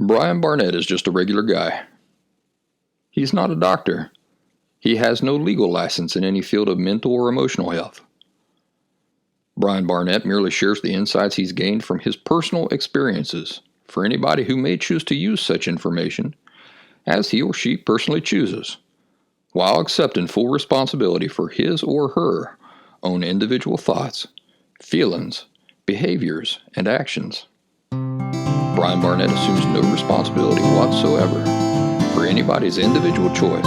Brian Barnett is just a regular guy. He's not a doctor. He has no legal license in any field of mental or emotional health. Brian Barnett merely shares the insights he's gained from his personal experiences for anybody who may choose to use such information as he or she personally chooses, while accepting full responsibility for his or her own individual thoughts, feelings, behaviors, and actions. Brian Barnett assumes no responsibility whatsoever for anybody's individual choice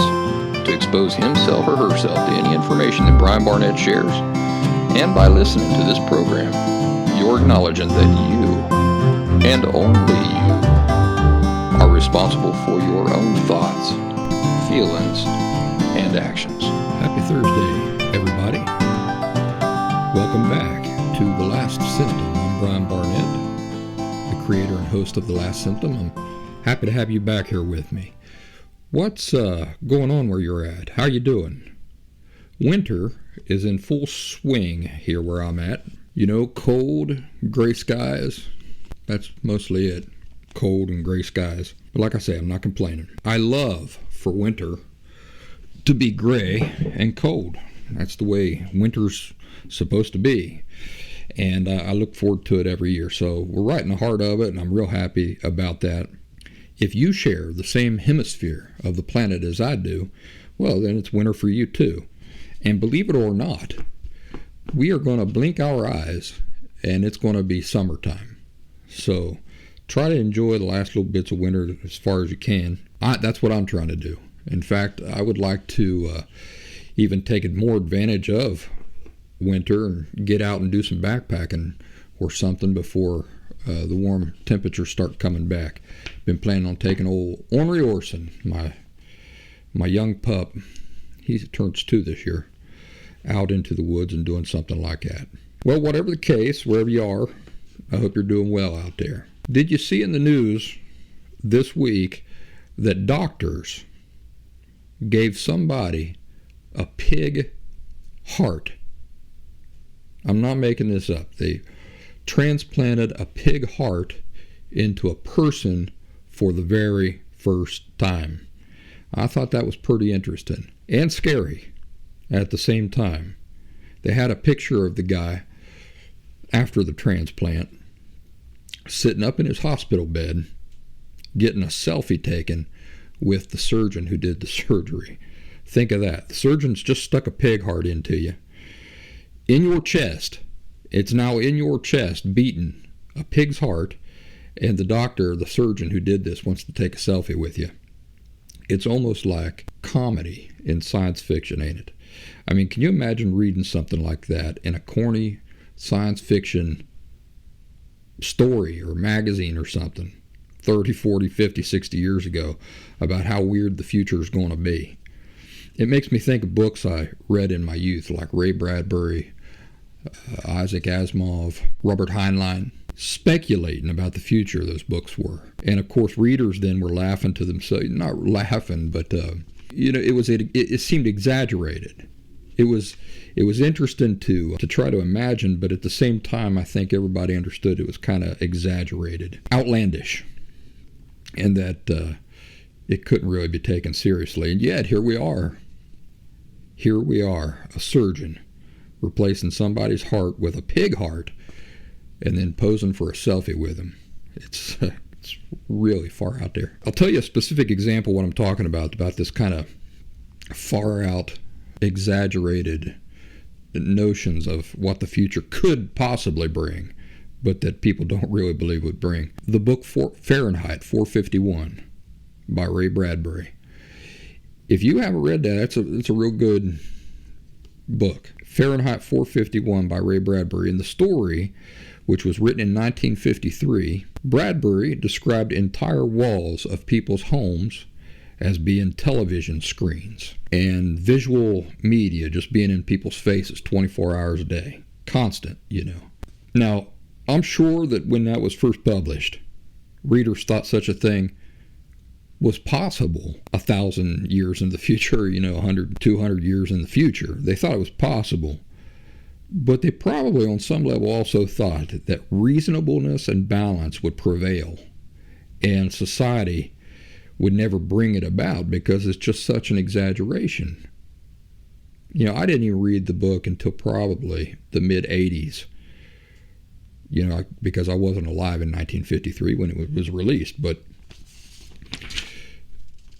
to expose himself or herself to any information that Brian Barnett shares. And by listening to this program, you're acknowledging that you, and only you, are responsible for your own thoughts, feelings, and actions. Happy Thursday, everybody. Welcome back to The Last Symptom. I'm Brian Barnett, the creator and host of The Last Symptom. I'm happy to have you back here with me. What's going on where you're at? How you doing? Winter is in full swing here where I'm at. You know, cold, gray skies. That's mostly it. Cold and gray skies. But like I say, I'm not complaining. I love for winter to be gray and cold. That's the way winter's supposed to be. And I look forward to it every year. So we're right in the heart of it, and I'm real happy about that. If you share the same hemisphere of the planet as I do, well, then it's winter for you too. And believe it or not, we are going to blink our eyes and it's going to be summertime. So try to enjoy the last little bits of winter as far as you can. That's what I'm trying to do. In fact, I would like to even take more advantage of winter and get out and do some backpacking or something before the warm temperatures start coming back. Been planning on taking old Ornery Orson, my young pup. He turns 2 this year, out into the woods and doing something like that. Well, whatever the case, wherever you are, I hope you're doing well out there. Did you see in the news this week that doctors gave somebody a pig heart? I'm not making this up. They transplanted a pig heart into a person for the very first time. I thought that was pretty interesting and scary at the same time. They had a picture of the guy after the transplant sitting up in his hospital bed getting a selfie taken with the surgeon who did the surgery. Think of that. The surgeon's just stuck a pig heart into you. In your chest. It's now in your chest, beating a pig's heart, and the doctor, the surgeon who did this, wants to take a selfie with you. It's almost like comedy in science fiction, ain't it? I mean, can you imagine reading something like that in a corny science fiction story or magazine or something 30, 40, 50, 60 years ago about how weird the future is going to be? It makes me think of books I read in my youth, like Ray Bradbury, Isaac Asimov, Robert Heinlein, speculating about the future those books were. And of course, readers then were laughing to themselves, not laughing, but it seemed exaggerated. It was interesting to try to imagine, but at the same time, I think everybody understood it was kind of exaggerated, outlandish, and that it couldn't really be taken seriously. And yet, here we are. Here we are, a surgeon replacing somebody's heart with a pig heart and then posing for a selfie with him. It's really far out there. I'll tell you a specific example what I'm talking about this kind of far out, exaggerated notions of what the future could possibly bring, but that people don't really believe would bring. The book Fahrenheit 451 by Ray Bradbury. If you haven't read that, it's a real good book. Fahrenheit 451 by Ray Bradbury. In the story, which was written in 1953, Bradbury described entire walls of people's homes as being television screens and visual media just being in people's faces 24 hours a day. Constant, you know. Now, I'm sure that when that was first published, readers thought such a thing was possible 1,000 years in the future, 100, 200 years in the future. They thought it was possible. But they probably on some level also thought that reasonableness and balance would prevail and society would never bring it about because it's just such an exaggeration. You know, I didn't even read the book until probably the mid-'80s, you know, because I wasn't alive in 1953 when it was released. But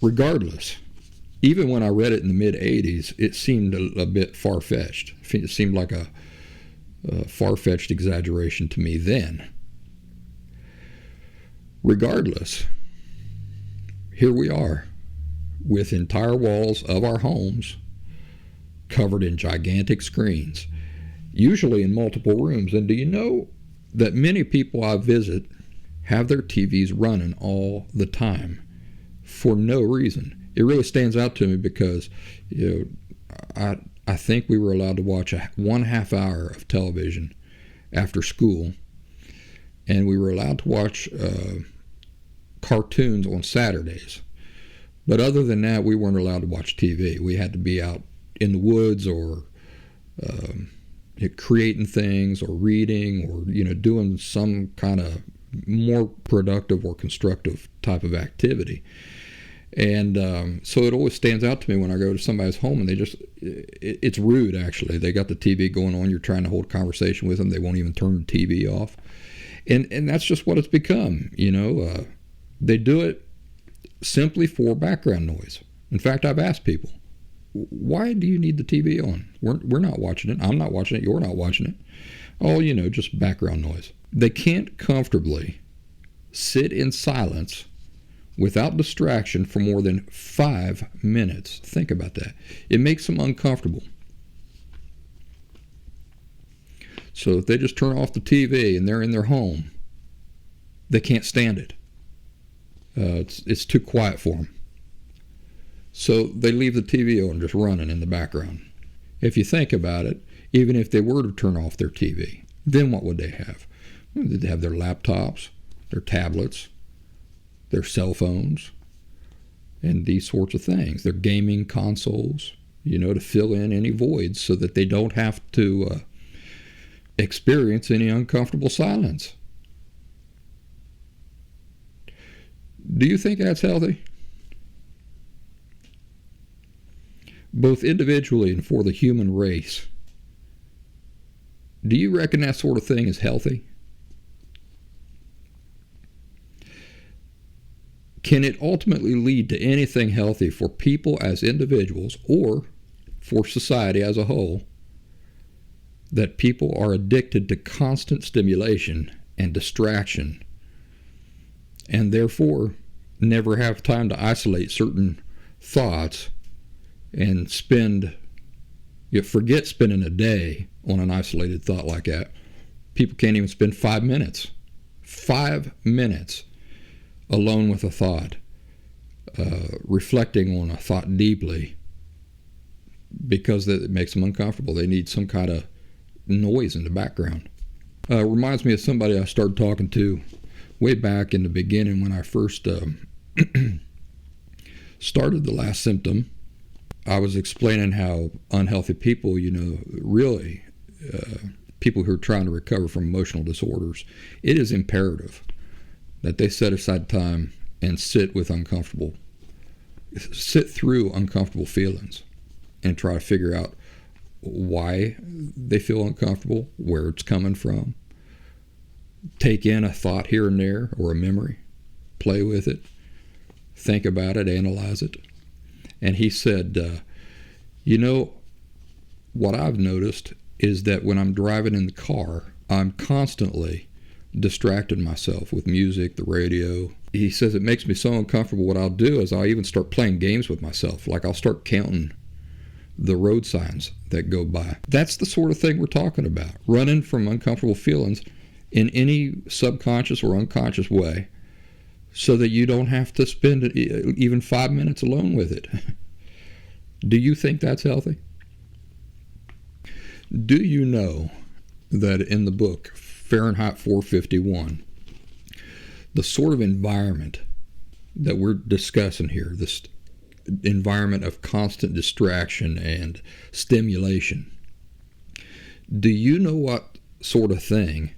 regardless, even when I read it in the mid-'80s, it seemed a bit far-fetched. It seemed like a far-fetched exaggeration to me then. Regardless, here we are with entire walls of our homes covered in gigantic screens, usually in multiple rooms. And do you know that many people I visit have their TVs running all the time for no reason? It really stands out to me because, you know, I think we were allowed to watch 1/2 hour of television after school, and we were allowed to watch cartoons on Saturdays. But other than that, we weren't allowed to watch TV. We had to be out in the woods or creating things or reading or, you know, doing some kind of more productive or constructive type of activity. And so it always stands out to me when I go to somebody's home and it's rude, actually. They got the TV going on. You're trying to hold a conversation with them. They won't even turn the TV off. And that's just what it's become, you know. They do it simply for background noise. In fact, I've asked people, why do you need the TV on? We're not watching it. I'm not watching it. You're not watching it. Oh, you know, just background noise. They can't comfortably sit in silence without distraction for more than 5 minutes. Think about that. It makes them uncomfortable. So if they just turn off the TV and they're in their home, they can't stand it. It's too quiet for them. So they leave the TV on, just running in the background. If you think about it, even if they were to turn off their TV, then what would they have? They'd have their laptops, their tablets, their cell phones, and these sorts of things. Their gaming consoles, you know, to fill in any voids so that they don't have to experience any uncomfortable silence. Do you think that's healthy? Both individually and for the human race. Do you reckon that sort of thing is healthy? Can it ultimately lead to anything healthy for people as individuals or for society as a whole, that people are addicted to constant stimulation and distraction and therefore never have time to isolate certain thoughts and forget spending a day on an isolated thought like that? People can't even spend 5 minutes. 5 minutes alone with a thought, reflecting on a thought deeply, because it makes them uncomfortable. They need some kind of noise in the background. Reminds me of somebody I started talking to way back in the beginning when I first started The Last Symptom. I was explaining how unhealthy people, you know, really, people who are trying to recover from emotional disorders, it is imperative that they set aside time and sit through uncomfortable feelings and try to figure out why they feel uncomfortable, where it's coming from. Take in a thought here and there or a memory, play with it, think about it, analyze it. And he said, you know, what I've noticed is that when I'm driving in the car, I'm constantly distracting myself with music, the radio. He says it makes me so uncomfortable. What I'll do is I'll even start playing games with myself. Like I'll start counting the road signs that go by. That's the sort of thing we're talking about. Running from uncomfortable feelings in any subconscious or unconscious way so that you don't have to spend even 5 minutes alone with it. Do you think that's healthy? Do you know that in the book Fahrenheit 451, the sort of environment that we're discussing here, this environment of constant distraction and stimulation, do you know what sort of thing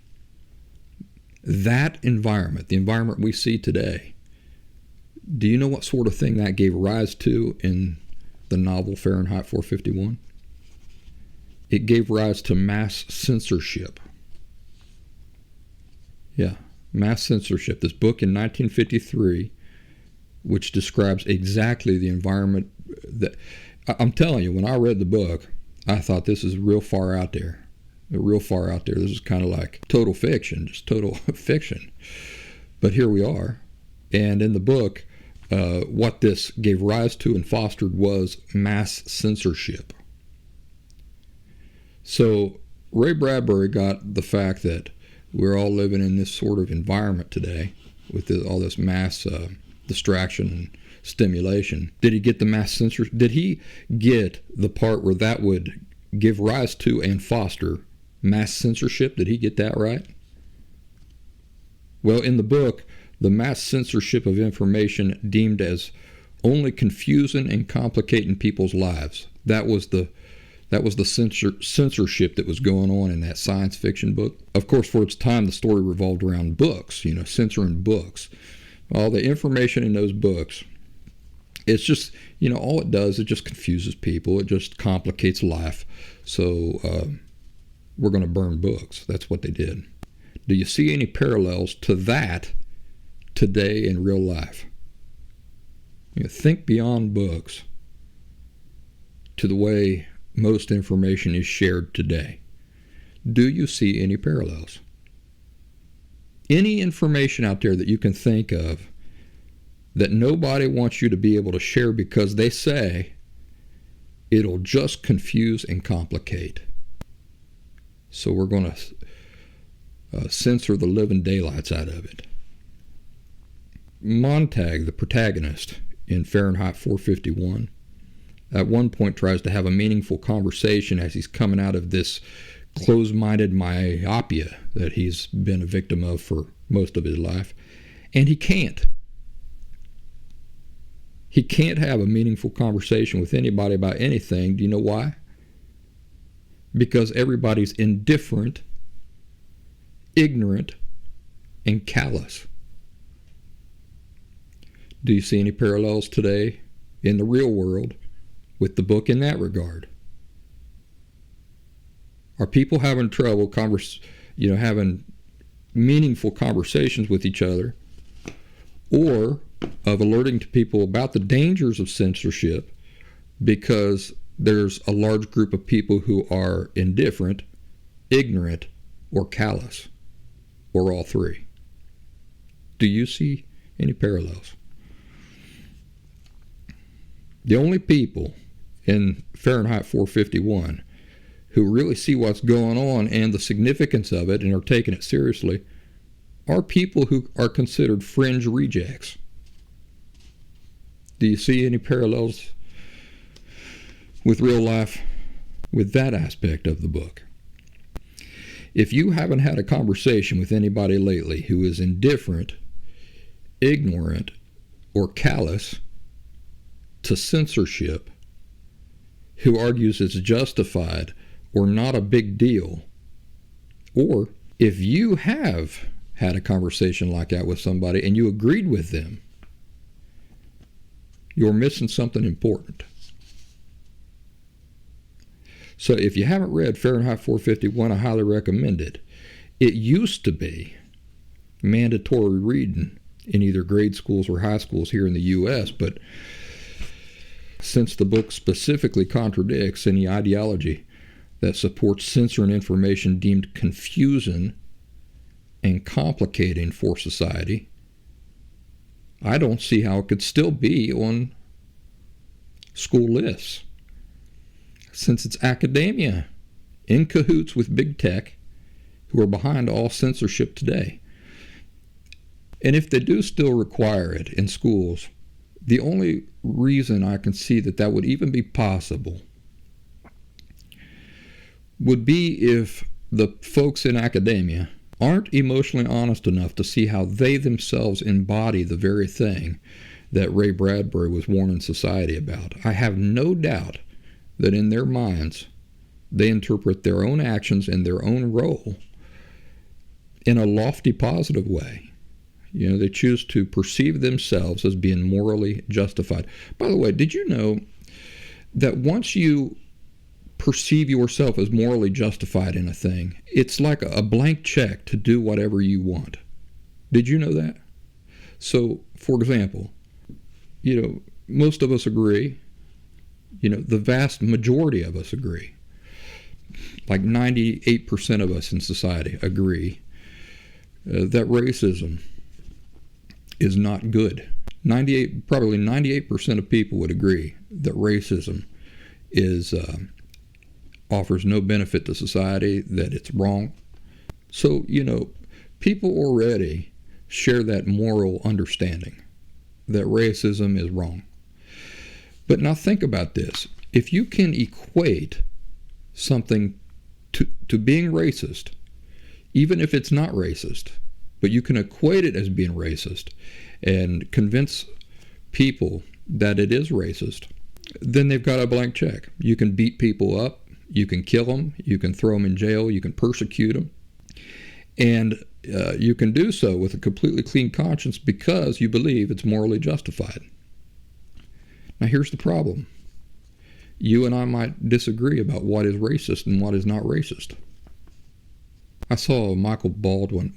that environment, the environment we see today, Do you know what sort of thing that gave rise to in the novel Fahrenheit 451? It gave rise to mass censorship. Yeah, mass censorship. This book in 1953, which describes exactly the environment that... I'm telling you, when I read the book, I thought this is real far out there. Real far out there. This is kind of like total fiction, just total fiction. But here we are. And in the book, what this gave rise to and fostered was mass censorship. So Ray Bradbury got the fact that we're all living in this sort of environment today with all this mass distraction and stimulation. Did he get the mass censorship? Did he get the part where that would give rise to and foster mass censorship? Did he get that right? Well, in the book, the mass censorship of information deemed as only confusing and complicating people's lives. That was the censorship that was going on in that science fiction book. Of course, for its time, the story revolved around books, censoring books. All the information in those books, it's just, all it does, it just confuses people. It just complicates life. So we're going to burn books. That's what they did. Do you see any parallels to that today in real life? Think beyond books to the way most information is shared today. Do you see any parallels? Any information out there that you can think of that nobody wants you to be able to share because they say it'll just confuse and complicate. So we're going to censor the living daylights out of it. Montag, the protagonist in Fahrenheit 451, at one point tries to have a meaningful conversation as he's coming out of this closed-minded myopia that he's been a victim of for most of his life, and he can't. He can't have a meaningful conversation with anybody about anything. Do you know why? Because everybody's indifferent, ignorant, and callous. Do you see any parallels today in the real world with the book in that regard? Are people having trouble having meaningful conversations with each other, or of alerting to people about the dangers of censorship because there's a large group of people who are indifferent, ignorant, or callous, or all three? Do you see any parallels? The only people in Fahrenheit 451 who really see what's going on and the significance of it and are taking it seriously are people who are considered fringe rejects. Do you see any parallels with real life with that aspect of the book? If you haven't had a conversation with anybody lately who is indifferent, ignorant, or callous to censorship, who argues it's justified or not a big deal, or if you have had a conversation like that with somebody and you agreed with them, you're missing something important. So if you haven't read Fahrenheit 451, I highly recommend it. It used to be mandatory reading in either grade schools or high schools here in the U.S., but since the book specifically contradicts any ideology that supports censoring information deemed confusing and complicating for society, I don't see how it could still be on school lists, since it's academia in cahoots with big tech who are behind all censorship today. And if they do still require it in schools, the only reason I can see that would even be possible would be if the folks in academia aren't emotionally honest enough to see how they themselves embody the very thing that Ray Bradbury was warning society about. I have no doubt that in their minds they interpret their own actions and their own role in a lofty, positive way. They choose to perceive themselves as being morally justified. By the way, did you know that once you perceive yourself as morally justified in a thing, it's like a blank check to do whatever you want? Did you know that? So, for example, most of us agree, the vast majority of us agree, like 98% of us in society agree that racism is not good. Probably 98% of people would agree that racism offers no benefit to society, that it's wrong. So, people already share that moral understanding that racism is wrong. But now think about this. If you can equate something to being racist, even if it's not racist, but you can equate it as being racist and convince people that it is racist, then they've got a blank check. You can beat people up, you can kill them, you can throw them in jail, you can persecute them, and you can do so with a completely clean conscience because you believe it's morally justified. Now here's the problem. You and I might disagree about what is racist and what is not racist. I saw Michael Baldwin.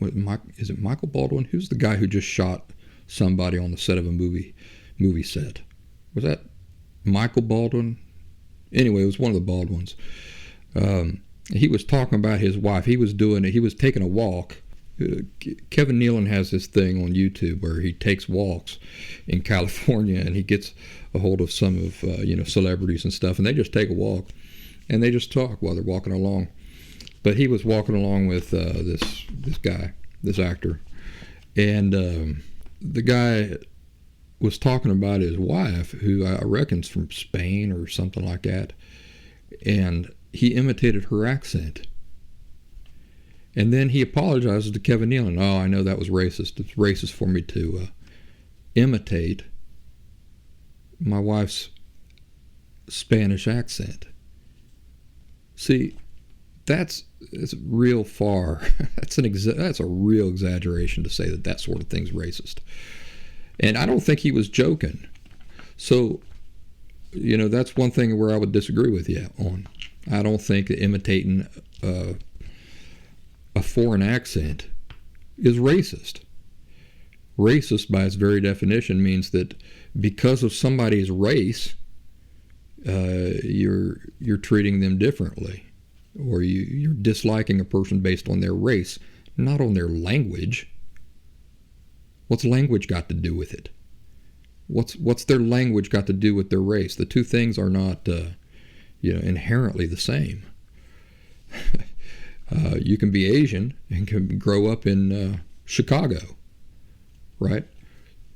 Is it Michael Baldwin? Who's the guy who just shot somebody on the set of a movie set? Was that Michael Baldwin? Anyway, it was one of the Baldwins. He was talking about his wife. He was taking a walk. Kevin Nealon has this thing on YouTube where he takes walks in California, and he gets a hold of some of celebrities and stuff, and they just take a walk and they just talk while they're walking along. But he was walking along with this guy, this actor, and the guy was talking about his wife, who I reckon's from Spain or something like that, and he imitated her accent. And then he apologizes to Kevin Nealon. Oh, I know that was racist. It's racist for me to imitate my wife's Spanish accent. See, it's real far. That's a real exaggeration to say that sort of thing's racist. And I don't think he was joking. So, that's one thing where I would disagree with you on. I don't think that imitating a foreign accent is racist. Racist, by its very definition, means that because of somebody's race, you're treating them differently, or you're disliking a person based on their race, not on their language. What's language got to do with it? What's their language got to do with their race? The two things are not inherently the same. You can be Asian and can grow up in Chicago, right?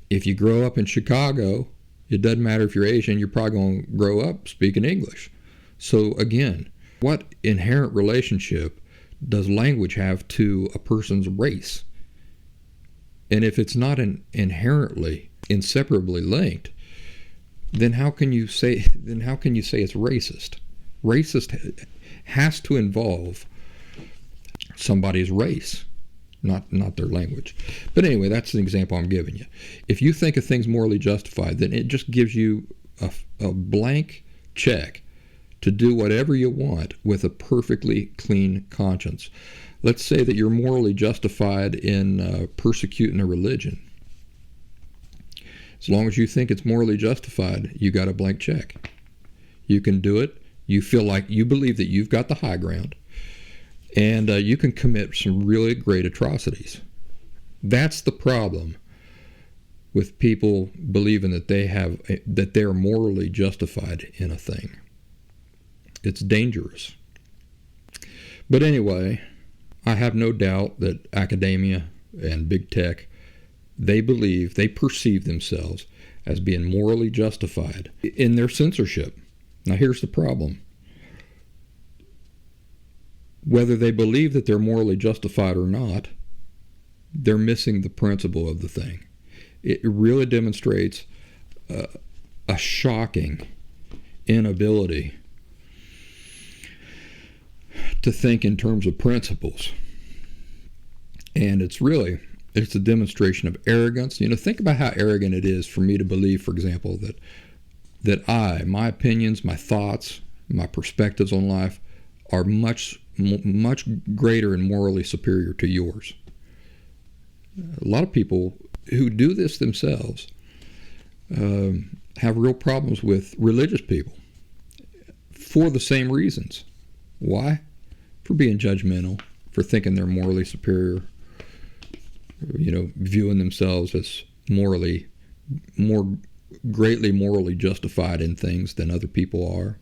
If you grow up in Chicago, it doesn't matter if you're Asian, you're probably going to grow up speaking English. So again, what inherent relationship does language have to a person's race? And if it's not inherently, inseparably linked, then how can you say it's racist? Racist has to involve somebody's race, not their language. But anyway, that's an example I'm giving you. If you think a thing's morally justified, then it just gives you a blank check to do whatever you want with a perfectly clean conscience. Let's say that you're morally justified in persecuting a religion. As long as you think it's morally justified, you got a blank check. You can do it. You feel like you believe that you've got the high ground, and you can commit some really great atrocities. That's the problem with people believing that they're morally justified in a thing. It's dangerous. But anyway, I have no doubt that academia and big tech, they perceive themselves as being morally justified in their censorship. Now here's the problem. Whether they believe that they're morally justified or not, they're missing the principle of the thing. It really demonstrates a shocking inability to think in terms of principles. And it's really It's a demonstration of arrogance. Think about how arrogant it is for me to believe, for example, that my opinions, my thoughts, my perspectives on life are much greater and morally superior to yours. A lot of people who do this themselves have real problems with religious people for the same reasons. Why? For being judgmental, for thinking they're morally superior, viewing themselves as greatly morally justified in things than other people are.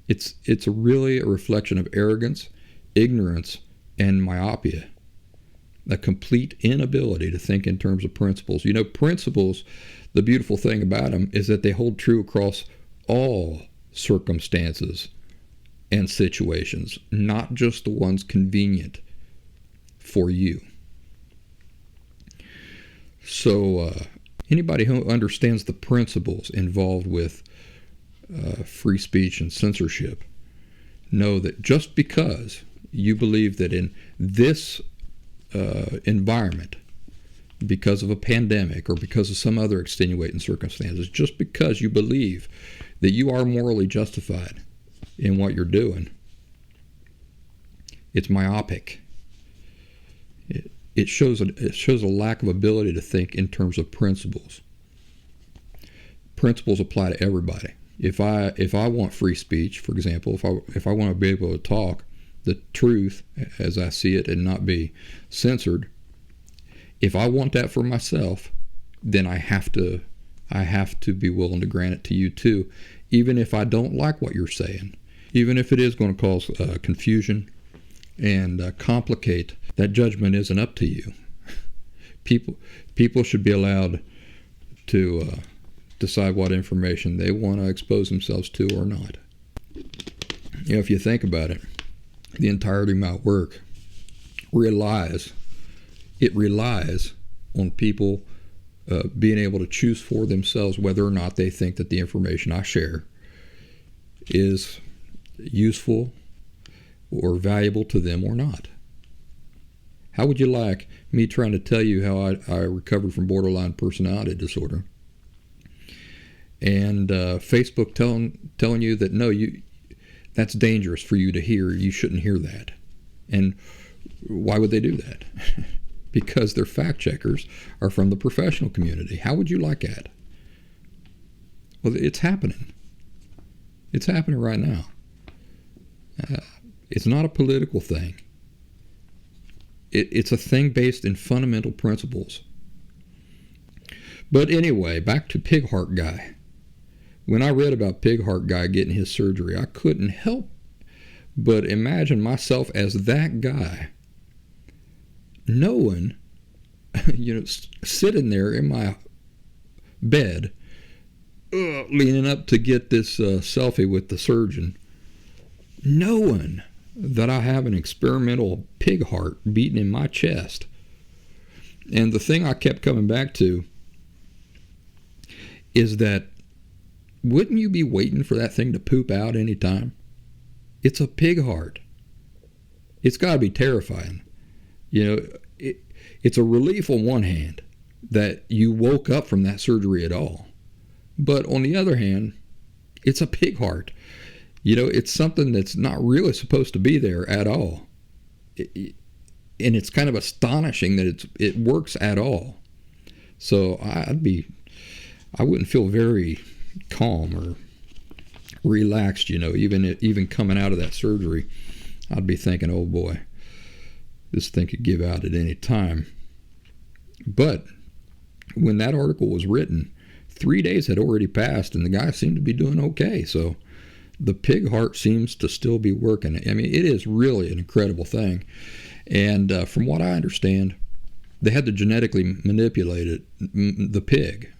It's really a reflection of arrogance, ignorance, and myopia. A complete inability to think in terms of principles. Principles, the beautiful thing about them is that they hold true across all circumstances and situations, not just the ones convenient for you. So anybody who understands the principles involved with free speech and censorship know that just because you believe that in this environment, because of a pandemic or because of some other extenuating circumstances, just because you believe that you are morally justified in what you're doing, it's myopic. It shows a lack of ability to think in terms of principles. Principles apply to everybody. If I want free speech, for example, if I want to be able to talk the truth as I see it and not be censored, if I want that for myself, then I have to be willing to grant it to you too, even if I don't like what you're saying, even if it is going to cause confusion and complicate. That judgment isn't up to you. People should be allowed to decide what information they want to expose themselves to or not. If you think about it, the entirety of my work relies on people being able to choose for themselves whether or not they think that the information I share is useful or valuable to them or not. How would you like me trying to tell you how I recovered from borderline personality disorder, and Facebook telling you that no, that's dangerous for you to hear, you shouldn't hear that? And why would they do that? Because their fact checkers are from the professional community. How would you like that? Well, it's happening. It's happening right now. It's not a political thing. It's a thing based in fundamental principles. But anyway, back to Pig Heart Guy. When I read about Pig Heart Guy getting his surgery, I couldn't help but imagine myself as that guy, knowing, sitting there in my bed, leaning up to get this selfie with the surgeon, knowing that I have an experimental pig heart beating in my chest. And the thing I kept coming back to is that, wouldn't you be waiting for that thing to poop out any time? It's a pig heart. It's got to be terrifying. It's a relief on one hand that you woke up from that surgery at all. But on the other hand, it's a pig heart. It's something that's not really supposed to be there at all. And it's kind of astonishing that it works at all. So I wouldn't feel very calm or relaxed, even coming out of that surgery. I'd be thinking, oh boy, this thing could give out at any time. But when that article was written, 3 days had already passed and the guy seemed to be doing okay. So the pig heart seems to still be working. I mean, it is really an incredible thing. And from what I understand, they had to genetically manipulate the pig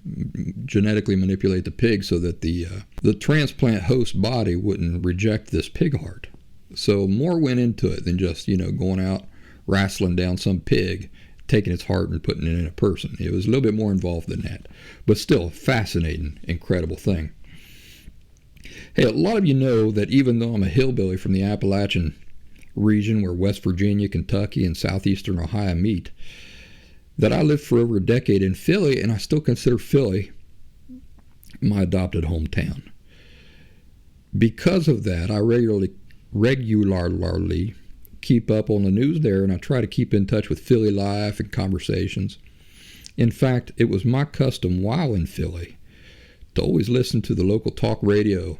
so that the transplant host body wouldn't reject this pig heart. So more went into it than just, going out, wrestling down some pig, taking its heart and putting it in a person. It was a little bit more involved than that. But still, fascinating, incredible thing. Hey, a lot of you know that even though I'm a hillbilly from the Appalachian region where West Virginia, Kentucky, and southeastern Ohio meet, that I lived for over a decade in Philly, and I still consider Philly my adopted hometown. Because of that, I regularly keep up on the news there, and I try to keep in touch with Philly life and conversations. In fact, it was my custom while in Philly to always listen to the local talk radio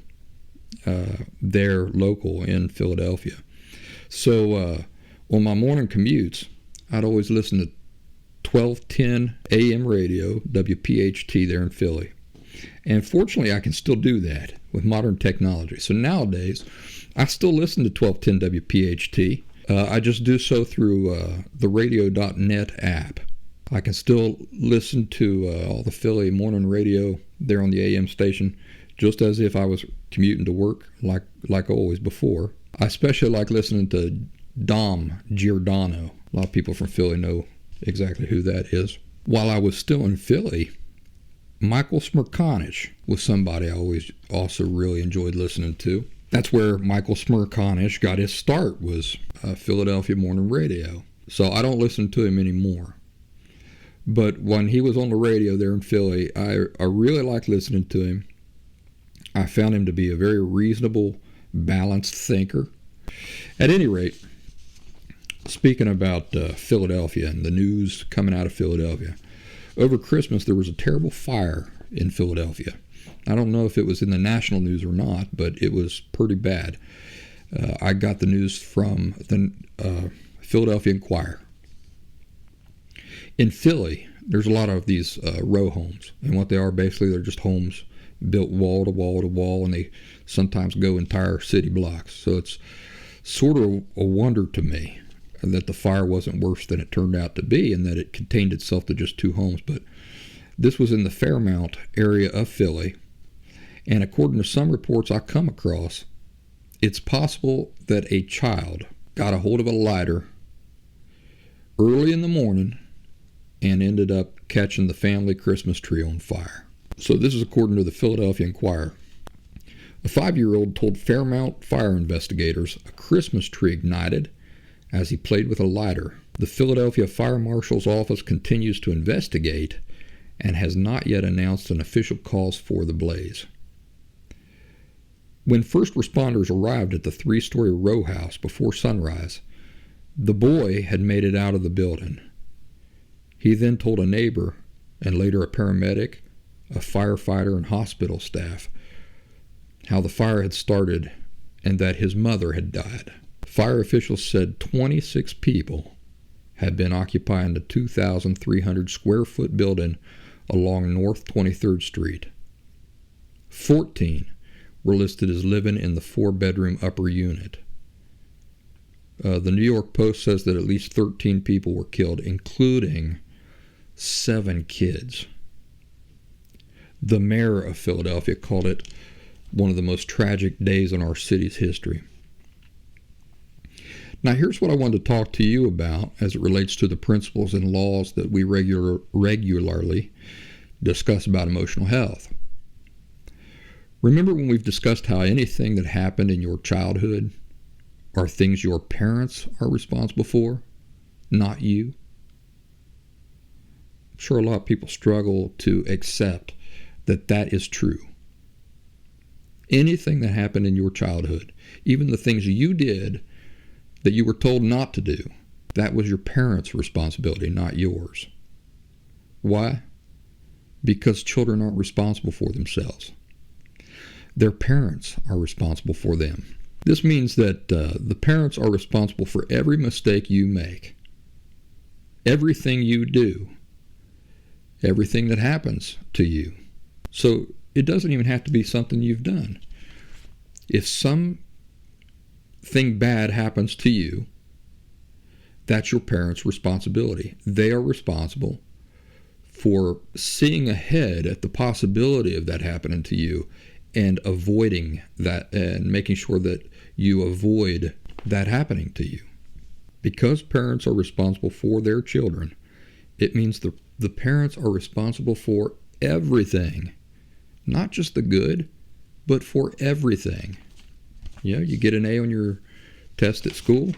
there local in Philadelphia. So on my morning commutes, I'd always listen to 1210 AM radio, WPHT there in Philly. And fortunately, I can still do that with modern technology. So nowadays, I still listen to 1210 WPHT. I just do so through the radio.net app. I can still listen to all the Philly morning radio there on the AM station, just as if I was commuting to work like always before. I especially like listening to Dom Giordano. A lot of people from Philly know exactly who that is. While I was still in Philly, Michael Smerconish was somebody I always also really enjoyed listening to. That's where Michael Smerconish got his start, was Philadelphia morning radio. So I don't listen to him anymore. But when he was on the radio there in Philly, I really liked listening to him. I found him to be a very reasonable, balanced thinker. At any rate, speaking about Philadelphia and the news coming out of Philadelphia, over Christmas there was a terrible fire in Philadelphia. I don't know if it was in the national news or not, but it was pretty bad. I got the news from the Philadelphia Inquirer. In Philly, there's a lot of these row homes, and what they are basically, they're just homes built wall to wall to wall, and they sometimes go entire city blocks. So it's sort of a wonder to me that the fire wasn't worse than it turned out to be, and that it contained itself to just two homes. But this was in the Fairmount area of Philly, and according to some reports I come across, it's possible that a child got a hold of a lighter early in the morning and ended up catching the family Christmas tree on fire. So this is according to the Philadelphia Inquirer. A 5-year-old told Fairmount fire investigators a Christmas tree ignited as he played with a lighter. The Philadelphia Fire Marshal's office continues to investigate and has not yet announced an official cause for the blaze. When first responders arrived at the 3-story row house before sunrise, the boy had made it out of the building. He then told a neighbor, and later a paramedic, a firefighter, and hospital staff, how the fire had started and that his mother had died. Fire officials said 26 people had been occupying the 2,300 square foot building along North 23rd Street. 14 were listed as living in the 4-bedroom upper unit. The New York Post says that at least 13 people were killed, including 7 kids. The mayor of Philadelphia called it one of the most tragic days in our city's history. Now here's what I wanted to talk to you about as it relates to the principles and laws that we regularly discuss about emotional health. Remember when we've discussed how anything that happened in your childhood are things your parents are responsible for, not you? I'm sure a lot of people struggle to accept that that is true. Anything that happened in your childhood, even the things you did that you were told not to do, that was your parents' responsibility, not yours. Why? Because children aren't responsible for themselves. Their parents are responsible for them. This means that the parents are responsible for every mistake you make, everything you do, everything that happens to you. So it doesn't even have to be something you've done. If something bad happens to you, that's your parents' responsibility. They are responsible for seeing ahead at the possibility of that happening to you and avoiding that and making sure that you avoid that happening to you. Because parents are responsible for their children, it means the parents are responsible for everything. Not just the good, but for everything. You know, you get an A on your test at school.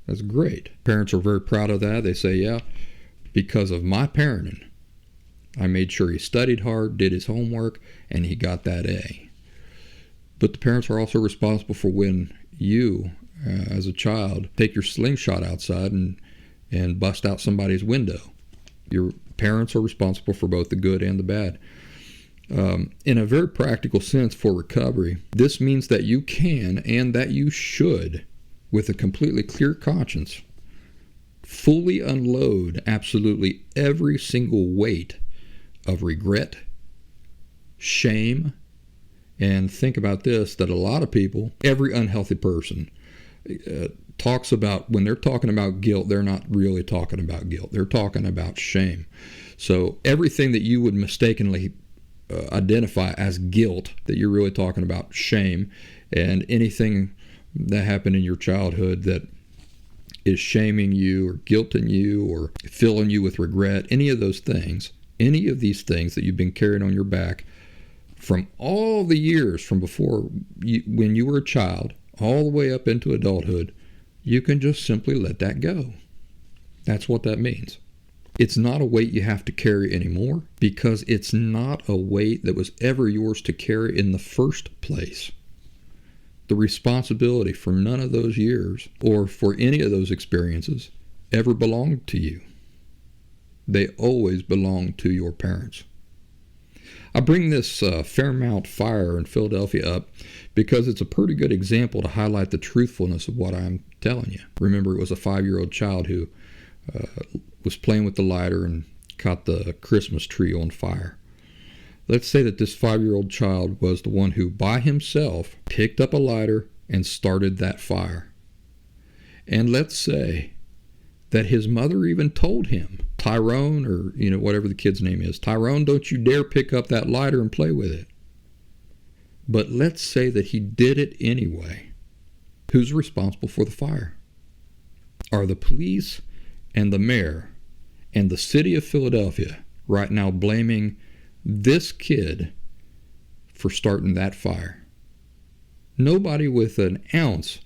That's great. Parents are very proud of that. They say, yeah, because of my parenting, I made sure he studied hard, did his homework, and he got that A. But the parents are also responsible for when you, as a child, take your slingshot outside and bust out somebody's window. Your parents are responsible for both the good and the bad. In a very practical sense for recovery, this means that you can and that you should, with a completely clear conscience, fully unload absolutely every single weight of regret, shame, and think about this, that a lot of people, every unhealthy person, talks about, when they're talking about guilt, they're not really talking about guilt. They're talking about shame. So everything that you would mistakenly identify as guilt, that you're really talking about shame, and anything that happened in your childhood that is shaming you or guilting you or filling you with regret, any of those things, any of these things that you've been carrying on your back from all the years from before when you were a child all the way up into adulthood, you can just simply let that go. That's what that means. It's not a weight you have to carry anymore because it's not a weight that was ever yours to carry in the first place. The responsibility for none of those years or for any of those experiences ever belonged to you. They always belonged to your parents. I bring this Fairmount fire in Philadelphia up because it's a pretty good example to highlight the truthfulness of what I'm telling you. Remember, it was a 5-year-old child who was playing with the lighter and caught the Christmas tree on fire. Let's say that this 5-year-old child was the one who, by himself, picked up a lighter and started that fire. And let's say that his mother even told him, Tyrone, or whatever the kid's name is, Tyrone, don't you dare pick up that lighter and play with it. But let's say that he did it anyway. Who's responsible for the fire? Are the police and the mayor and the city of Philadelphia right now blaming this kid for starting that fire? Nobody with an ounce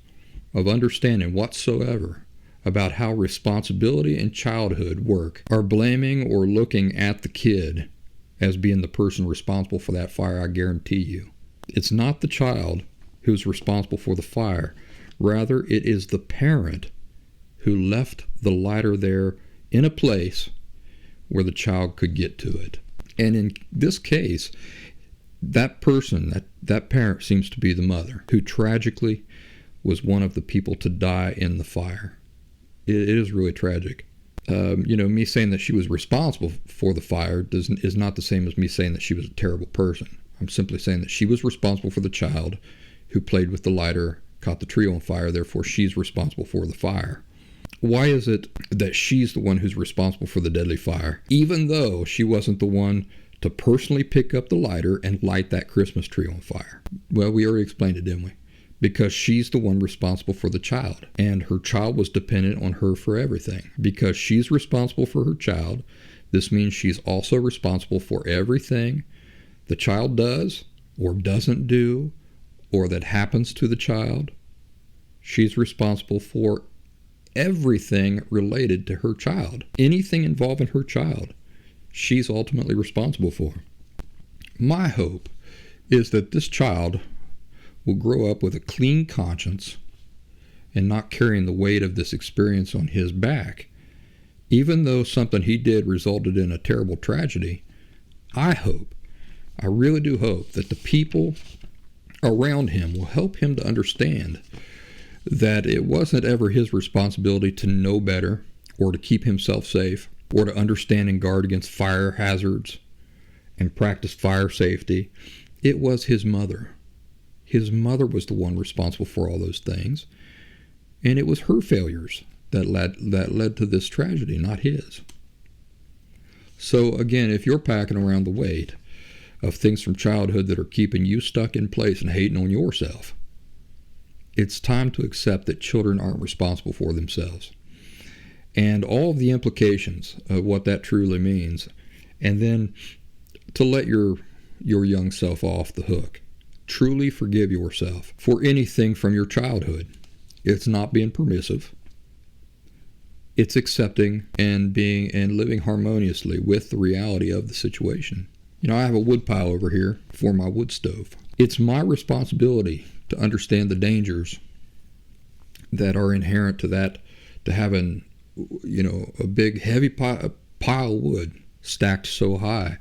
of understanding whatsoever about how responsibility and childhood work are blaming or looking at the kid as being the person responsible for that fire, I guarantee you. It's not the child who's responsible for the fire. Rather, it is the parent who left the lighter there in a place where the child could get to it. And in this case, that person, that parent seems to be the mother, who tragically was one of the people to die in the fire. It is really tragic. Me saying that she was responsible for the fire is not the same as me saying that she was a terrible person. I'm simply saying that she was responsible for the child who played with the lighter, caught the tree on fire, therefore she's responsible for the fire. Why is it that she's the one who's responsible for the deadly fire, even though she wasn't the one to personally pick up the lighter and light that Christmas tree on fire? Well, we already explained it, didn't we? Because she's the one responsible for the child, and her child was dependent on her for everything. Because she's responsible for her child, this means she's also responsible for everything the child does or doesn't do or that happens to the child. She's responsible for everything related to her child. Anything involving her child, she's ultimately responsible for. My hope is that this child will grow up with a clean conscience and not carrying the weight of this experience on his back. Even though something he did resulted in a terrible tragedy, I really do hope that the people around him will help him to understand that it wasn't ever his responsibility to know better or to keep himself safe or to understand and guard against fire hazards and practice fire safety. It was his mother. His mother was the one responsible for all those things, and it was her failures that led to this tragedy, not his. So again, if you're packing around the weight of things from childhood that are keeping you stuck in place and hating on yourself, it's time to accept that children aren't responsible for themselves and all of the implications of what that truly means, and then to let your young self off the hook. Truly forgive yourself for anything from your childhood It's not being permissive. It's accepting and living harmoniously with the reality of the situation. You know, I have a wood pile over here for my wood stove. It's my responsibility to understand the dangers that are inherent to that, to having, you know, a big heavy pile of wood stacked so high.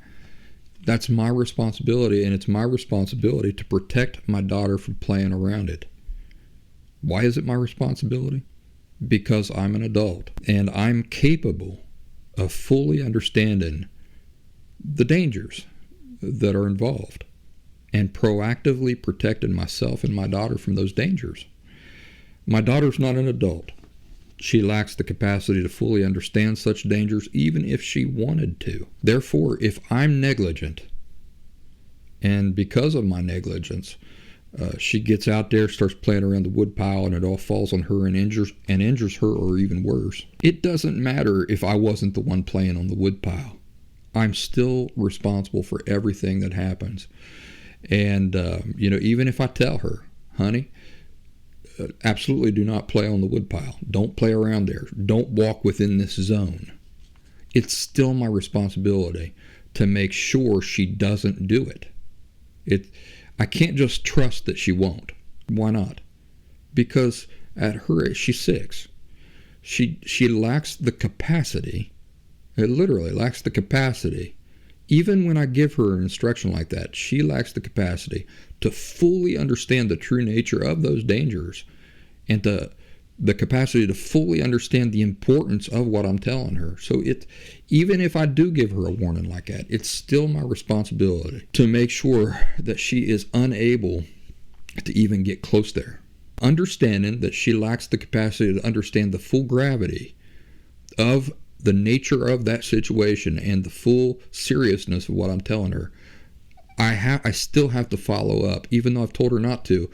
That's my responsibility, and it's my responsibility to protect my daughter from playing around it. Why is it my responsibility? Because I'm an adult, and I'm capable of fully understanding the dangers that are involved and proactively protecting myself and my daughter from those dangers. My daughter's not an adult. She lacks the capacity to fully understand such dangers, even if she wanted to. Therefore, if I'm negligent, and because of my negligence, she gets out there, starts playing around the wood pile, and it all falls on her and injures her, or even worse. It doesn't matter if I wasn't the one playing on the wood pile. I'm still responsible for everything that happens. And, you know, even if I tell her, honey, absolutely do not play on the wood pile. Don't play around there. Don't walk within this zone. It's still my responsibility to make sure she doesn't do it. I can't just trust that she won't. Why not? Because at her age, she's 6. She lacks the capacity. It literally lacks the capacity. Even when I give her an instruction like that, she lacks the capacity to fully understand the true nature of those dangers, and the capacity to fully understand the importance of what I'm telling her. So even if I do give her a warning like that, it's still my responsibility to make sure that she is unable to even get close there. Understanding that she lacks the capacity to understand the full gravity of the nature of that situation and the full seriousness of what I'm telling her, I still have to follow up, even though I've told her not to.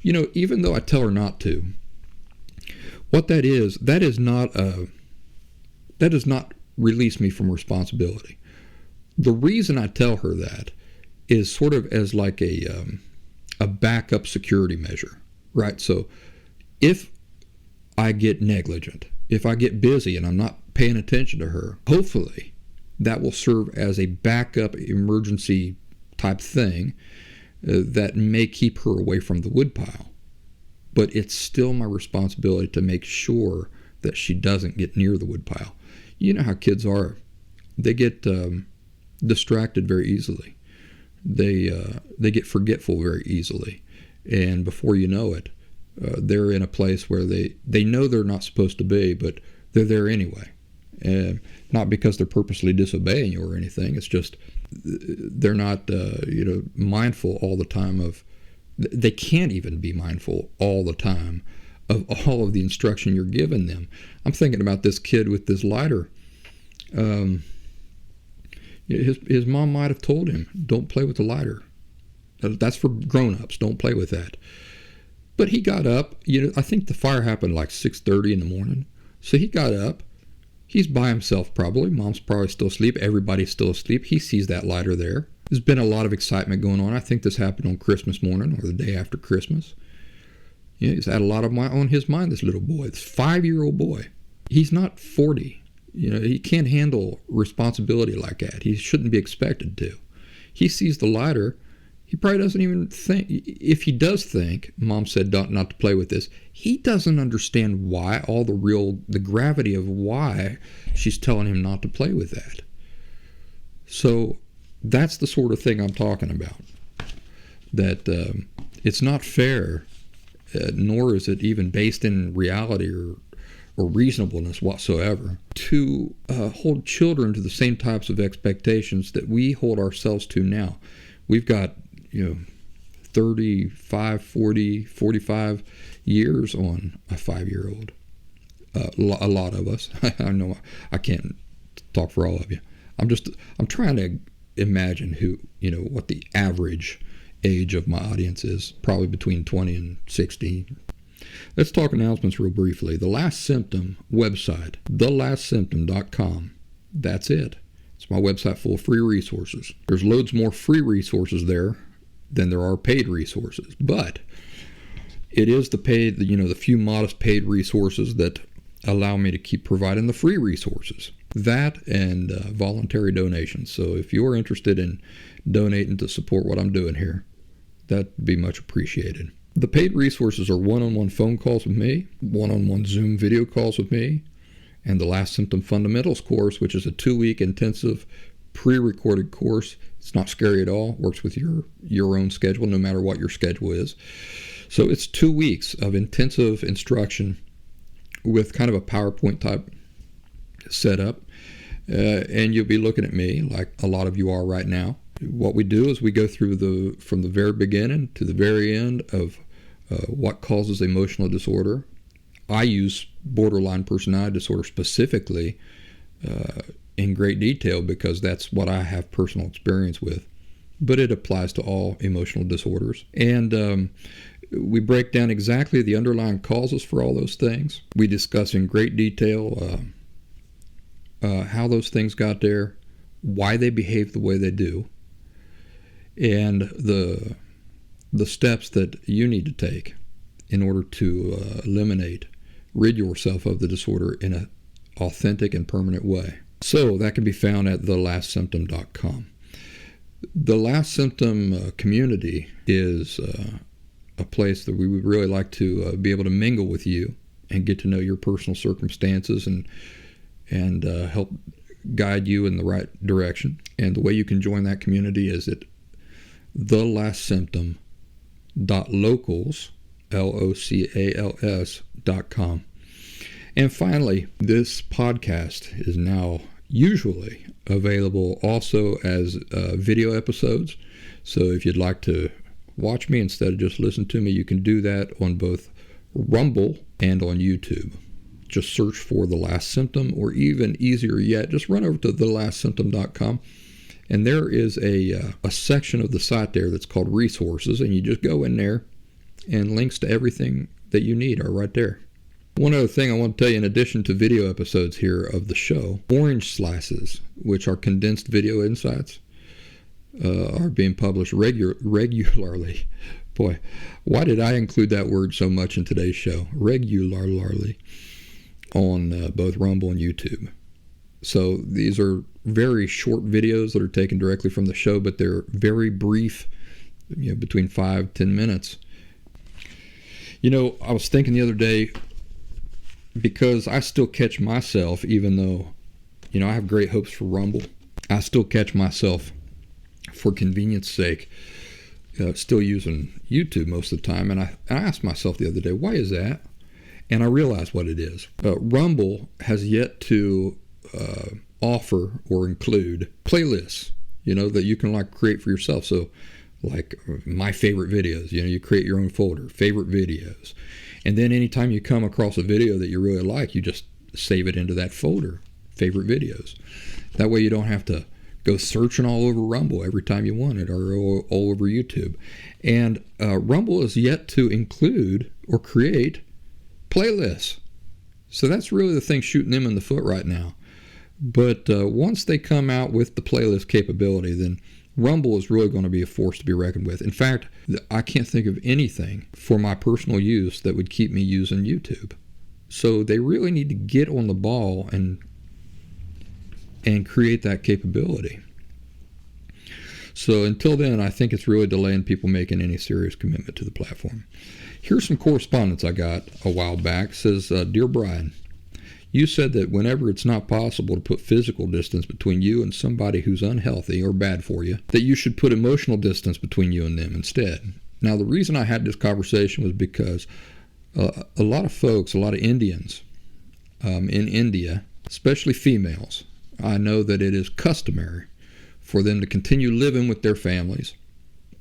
You know, even though I tell her not to, what that does not release me from responsibility. The reason I tell her that is sort of as like a backup security measure, right? So if I get negligent, if I get busy and I'm not paying attention to her, hopefully that will serve as a backup emergency type thing that may keep her away from the woodpile. But it's still my responsibility to make sure that she doesn't get near the woodpile. You know how kids are. They get distracted very easily. They get forgetful very easily. And before you know it, they're in a place where they know they're not supposed to be, but they're there anyway. Not because they're purposely disobeying you or anything. It's just they're not mindful all the time of. They can't even be mindful all the time of all of the instruction you're giving them. I'm thinking about this kid with this lighter. His mom might have told him, "Don't play with the lighter. That's for grown-ups. Don't play with that." But he got up. I think the fire happened like 6:30 in the morning. So he got up. He's by himself probably. Mom's probably still asleep. Everybody's still asleep. He sees that lighter there. There's been a lot of excitement going on. I think this happened on Christmas morning or the day after Christmas. He's had a lot on his mind, this little boy, this 5-year-old boy. He's not 40. He can't handle responsibility like that. He shouldn't be expected to. He sees the lighter. He probably doesn't even think. If he does think, Mom said not to play with this, he doesn't understand why, the gravity of why she's telling him not to play with that. So that's the sort of thing I'm talking about. That it's not fair, nor is it even based in reality or reasonableness whatsoever, to hold children to the same types of expectations that we hold ourselves to now. We've got 35, 40, 45 years on a 5-year-old. A lot of us. I know I can't talk for all of you. I'm trying to imagine what the average age of my audience is, probably between 20 and 60. Let's talk announcements real briefly. The Last Symptom website, thelastsymptom.com. That's it. It's my website full of free resources. There's loads more free resources there than there are paid resources. But It is the paid, the few modest paid resources that allow me to keep providing the free resources. That and voluntary donations. So if you're interested in donating to support what I'm doing here, that'd be much appreciated. The paid resources are one-on-one phone calls with me, one-on-one Zoom video calls with me, and the Last Symptom Fundamentals course, which is a 2-week intensive pre-recorded course. It's not scary at all. Works with your own schedule, no matter what your schedule is. So it's 2 weeks of intensive instruction with kind of a PowerPoint type setup. And you'll be looking at me like a lot of you are right now. What we do is we go through from the very beginning to the very end of what causes emotional disorder. I use borderline personality disorder specifically in great detail because that's what I have personal experience with. But it applies to all emotional disorders. And we break down exactly the underlying causes for all those things. We discuss in great detail how those things got there, why they behave the way they do, and the steps that you need to take in order to rid yourself of the disorder in an authentic and permanent way. So that can be found at thelastsymptom.com. The Last Symptom community is a place that we would really like to be able to mingle with you and get to know your personal circumstances and help guide you in the right direction. And the way you can join that community is at thelastsymptom.locals, LOCALS.com. And finally, this podcast is now usually available also as video episodes. So if you'd like to watch me instead of just listen to me, you can do that on both Rumble and on YouTube. Just search for The Last Symptom, or even easier yet, just run over to thelastsymptom.com. And there is a section of the site there that's called Resources, and you just go in there, and links to everything that you need are right there. One other thing I want to tell you, in addition to video episodes here of the show, Orange Slices, which are condensed video insights, are being published regularly. Boy, why did I include that word so much in today's show? Regularly on both Rumble and YouTube. So these are very short videos that are taken directly from the show, but they're very brief, between 5-10 minutes. I was thinking the other day, because I still catch myself, even though, I have great hopes for Rumble, I still catch myself, for convenience sake, still using YouTube most of the time. And I asked myself the other day, why is that? And I realized what it is. Rumble has yet to offer or include playlists, that you can create for yourself. So like my favorite videos, you create your own folder, favorite videos. And then anytime you come across a video that you really like, you just save it into that folder, favorite videos. That way you don't have to go searching all over Rumble every time you want it, or all over YouTube. And Rumble is yet to include or create playlists. So that's really the thing shooting them in the foot right now. But once they come out with the playlist capability, then Rumble is really going to be a force to be reckoned with. In fact, I can't think of anything for my personal use that would keep me using YouTube. So they really need to get on the ball and create that capability. So until then, I think it's really delaying people making any serious commitment to the platform. Here's some correspondence I got a while back. It says, Dear Brian, you said that whenever it's not possible to put physical distance between you and somebody who's unhealthy or bad for you, that you should put emotional distance between you and them instead. Now, the reason I had this conversation was because a lot of folks, a lot of Indians in India, especially females, I know that it is customary for them to continue living with their families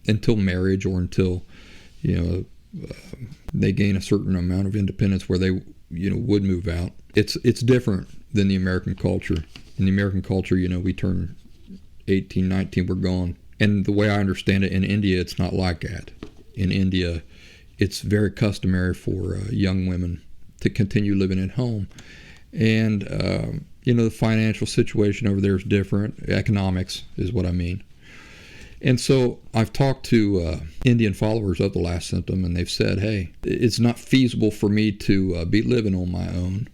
until marriage, or until, they gain a certain amount of independence where they, would move out. It's different than the American culture. In the American culture, we turn 18, 19, we're gone. And the way I understand it, in India, it's not like that. In India, it's very customary for young women to continue living at home. And, the financial situation over there is different. Economics is what I mean. And so I've talked to Indian followers of the Last Symptom, and they've said, hey, it's not feasible for me to be living on my own.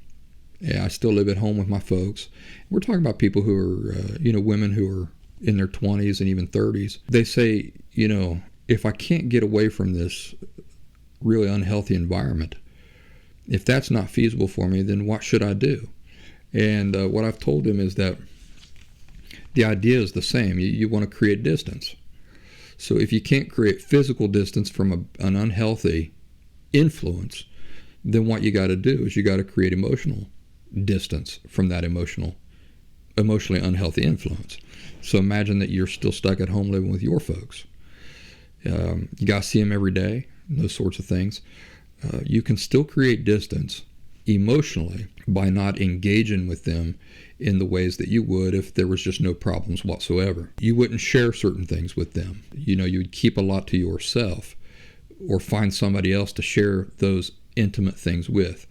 Yeah, I still live at home with my folks. We're talking about people who are, women who are in their 20s and even 30s. They say, if I can't get away from this really unhealthy environment, if that's not feasible for me, then what should I do? And what I've told them is that the idea is the same. You want to create distance. So if you can't create physical distance from an unhealthy influence, then what you got to do is you got to create emotional distance from that emotionally unhealthy influence. So imagine that you're still stuck at home living with your folks. You got to see them every day, those sorts of things. You can still create distance emotionally by not engaging with them in the ways that you would if there was just no problems whatsoever. You wouldn't share certain things with them. You'd keep a lot to yourself or find somebody else to share those intimate things with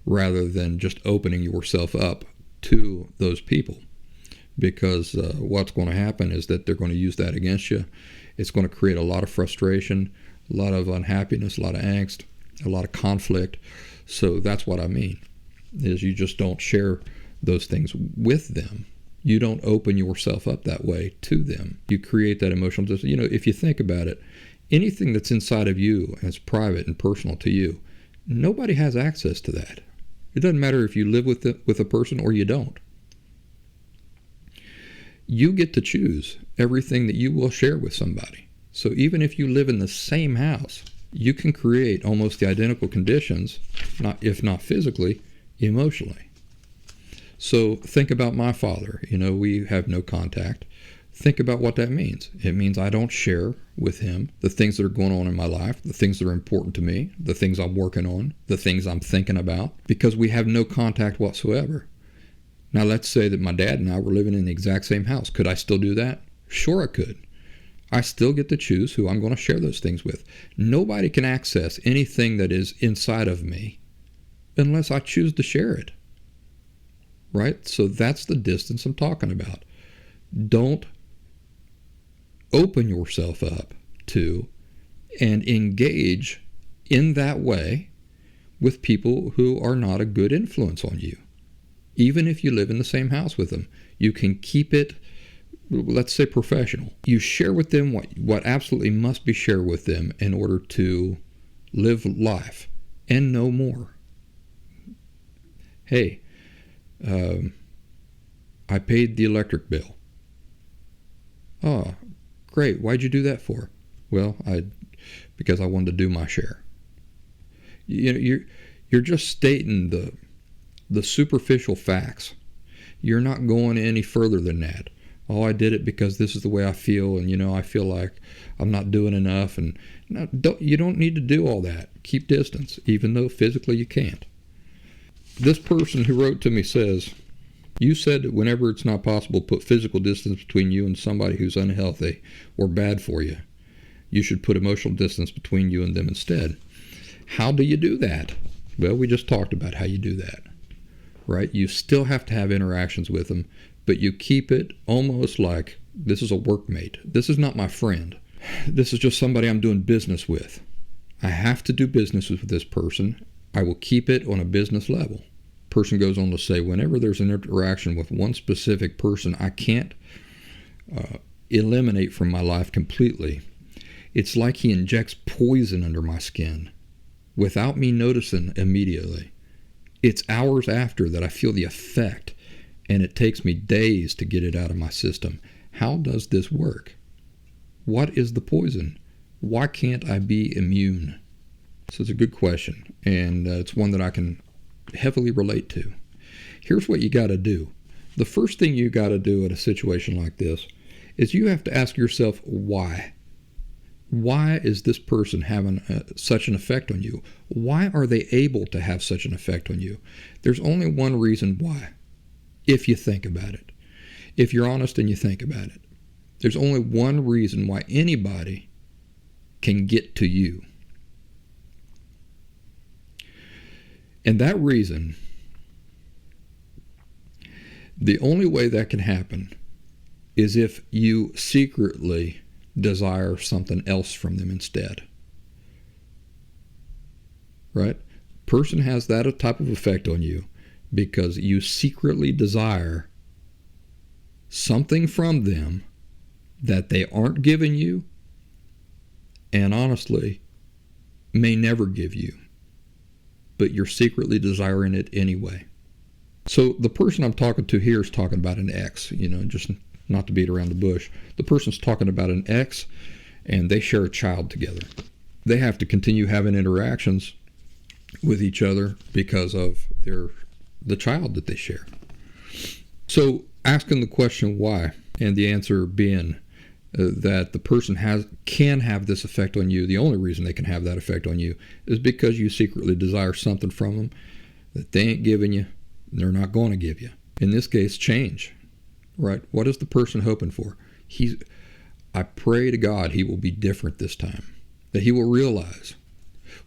rather than just opening yourself up to those people. Because what's going to happen is that they're going to use that against you. It's going to create a lot of frustration, a lot of unhappiness, a lot of angst, a lot of conflict. So that's what I mean, is you just don't share those things with them. You don't open yourself up that way to them. You create that emotional distance. If you think about it, anything that's inside of you and it's private and personal to you, nobody has access to that. It doesn't matter if you live with a person or you don't. You get to choose everything that you will share with somebody. So even if you live in the same house, you can create almost the identical conditions, if not physically, emotionally. So think about my father. We have no contact. Think about what that means. It means I don't share with him the things that are going on in my life, the things that are important to me, the things I'm working on, the things I'm thinking about, because we have no contact whatsoever. Now, let's say that my dad and I were living in the exact same house. Could I still do that? Sure, I could. I still get to choose who I'm going to share those things with. Nobody can access anything that is inside of me unless I choose to share it. Right? So that's the distance I'm talking about. Don't open yourself up to and engage in that way with people who are not a good influence on you. Even if you live in the same house with them, you can keep it, let's say, professional. You share with them what absolutely must be shared with them in order to live life and no more. Hey, I paid the electric bill. Oh, great. Why'd you do that for? Well, because I wanted to do my share. You're just stating the superficial facts. You're not going any further than that. Oh, I did it because this is the way I feel, and I feel like I'm not doing enough. And no, you don't need to do all that. Keep distance, even though physically you can't. This person who wrote to me says, you said that whenever it's not possible to put physical distance between you and somebody who's unhealthy or bad for you, you should put emotional distance between you and them instead. How do you do that? Well, we just talked about how you do that. Right? You still have to have interactions with them, but you keep it almost like this is a workmate. This is not my friend. This is just somebody I'm doing business with. I have to do business with this person. I will keep it on a business level. Person goes on to say, whenever there's an interaction with one specific person I can't eliminate from my life completely, it's like he injects poison under my skin without me noticing immediately. It's hours after that I feel the effect, and it takes me days to get it out of my system. How does this work? What is the poison? Why can't I be immune? So it's a good question, and it's one that I can heavily relate to. Here's what you got to do. The first thing you got to do in a situation like this is you have to ask yourself why. Why is this person having such an effect on you? Why are they able to have such an effect on you? There's only one reason why, if you think about it. If you're honest and you think about it. There's only one reason why anybody can get to you. And that reason, the only way that can happen is if you secretly desire something else from them instead. Right? Person has that type of effect on you because you secretly desire something from them that they aren't giving you, and honestly may never give you, but you're secretly desiring it anyway. So the person I'm talking to here is talking about an ex, just not to beat around the bush. The person's talking about an ex, and they share a child together. They have to continue having interactions with each other because of the child that they share. So asking the question why, and the answer being that the person can have this effect on you. The only reason they can have that effect on you is because you secretly desire something from them that they ain't giving you, and they're not going to give you. In this case, change. Right? What is the person hoping for? I pray to God he will be different this time, that he will realize,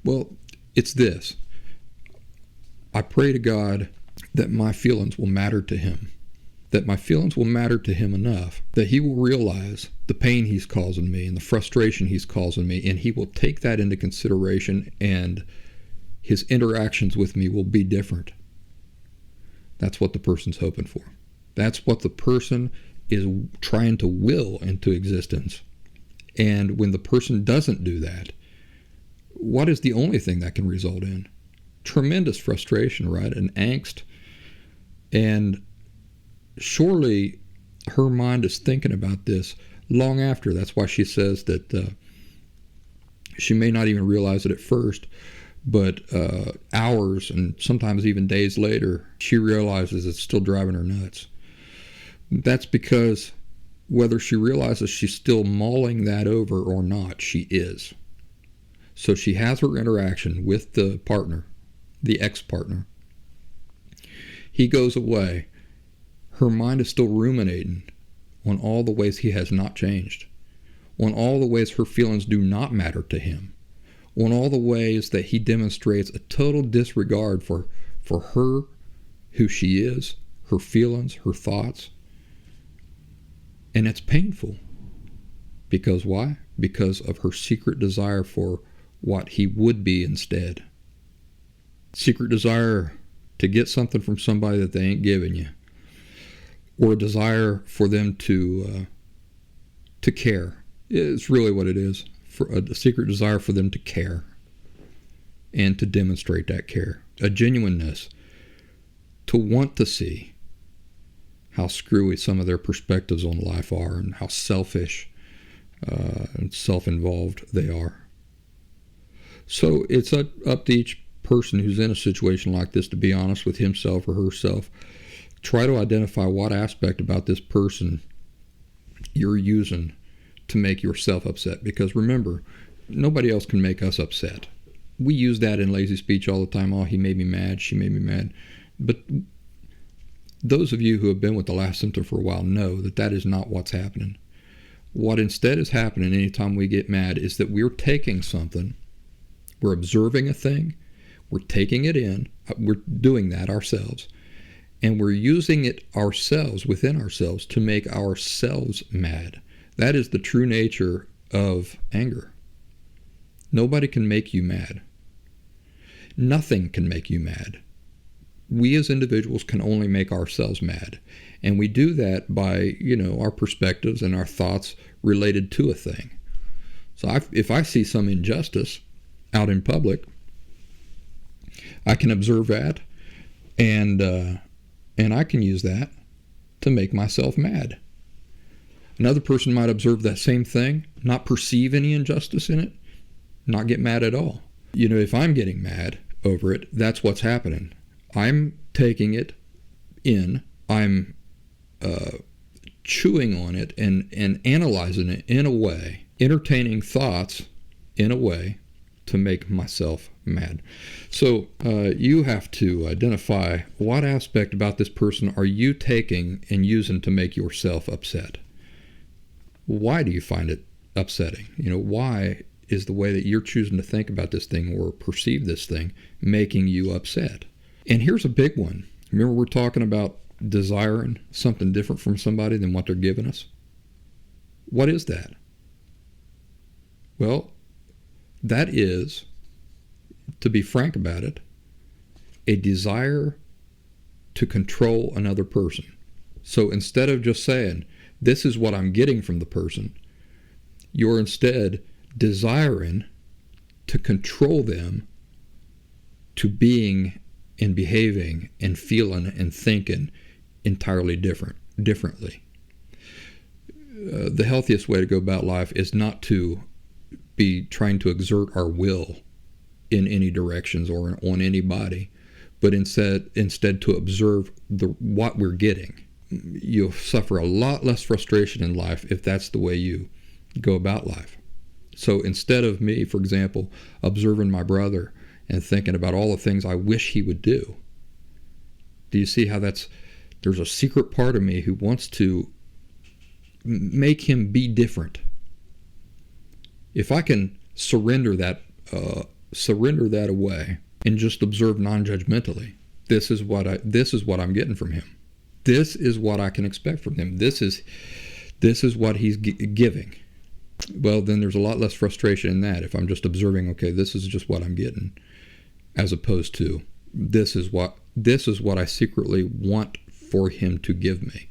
well, it's this. I pray to God that my feelings will matter to him, that my feelings will matter to him enough that he will realize the pain he's causing me and the frustration he's causing me, and he will take that into consideration, and his interactions with me will be different. That's what the person's hoping for. That's what the person is trying to will into existence. And when the person doesn't do that, what is the only thing that can result in? Tremendous frustration, right? And angst. And surely her mind is thinking about this long after. That's why she says that she may not even realize it at first, but hours and sometimes even days later, she realizes it's still driving her nuts. That's because whether she realizes she's still mulling that over or not, she is. So she has her interaction with the partner, the ex-partner. He goes away. Her mind is still ruminating on all the ways he has not changed, on all the ways her feelings do not matter to him, on all the ways that he demonstrates a total disregard for her, who she is, her feelings, her thoughts. And it's painful. Because why? Because of her secret desire for what he would be instead. Secret desire to get something from somebody that they ain't giving you. Or a desire for them to care. It's really what it is. For a secret desire for them to care. And to demonstrate that care. A genuineness. To want to see how screwy some of their perspectives on life are, and how selfish and self-involved they are. So it's up to each person who's in a situation like this to be honest with himself or herself. Try to identify what aspect about this person you're using to make yourself upset. Because remember, nobody else can make us upset. We use that in lazy speech all the time. Oh, he made me mad, she made me mad. But those of you who have been with the Last Symptom for a while know that that is not what's happening. What instead is happening anytime we get mad is that we're taking something, we're observing a thing, we're taking it in, we're doing that ourselves, and we're using it ourselves, within ourselves, to make ourselves mad. That is the true nature of anger. Nobody can make you mad. Nothing can make you mad. We as individuals can only make ourselves mad. And we do that by, our perspectives and our thoughts related to a thing. So if I see some injustice out in public, I can observe that, and I can use that to make myself mad. Another person might observe that same thing, not perceive any injustice in it, not get mad at all. If I'm getting mad over it, that's what's happening. I'm taking it in, I'm chewing on it and analyzing it in a way, entertaining thoughts in a way to make myself mad. So you have to identify what aspect about this person are you taking and using to make yourself upset. Why do you find it upsetting? Why is the way that you're choosing to think about this thing or perceive this thing making you upset? And here's a big one. Remember, we're talking about desiring something different from somebody than what they're giving us? What is that? Well, that is, to be frank about it, a desire to control another person. So instead of just saying, this is what I'm getting from the person, you're instead desiring to control them to being and behaving and feeling and thinking entirely differently. The healthiest way to go about life is not to be trying to exert our will in any directions or on anybody, but instead to observe what we're getting. You'll suffer a lot less frustration in life if that's the way you go about life. So instead of me, for example, observing my brother and thinking about all the things I wish he would do you see how there's a secret part of me who wants to make him be different. If I can surrender that away and just observe non-judgmentally, this is what I'm getting from him. This is what I can expect from him. This is what he's giving. Well, then there's a lot less frustration in that if I'm just observing, okay, this is just what I'm getting, as opposed to this is what I secretly want for him to give me.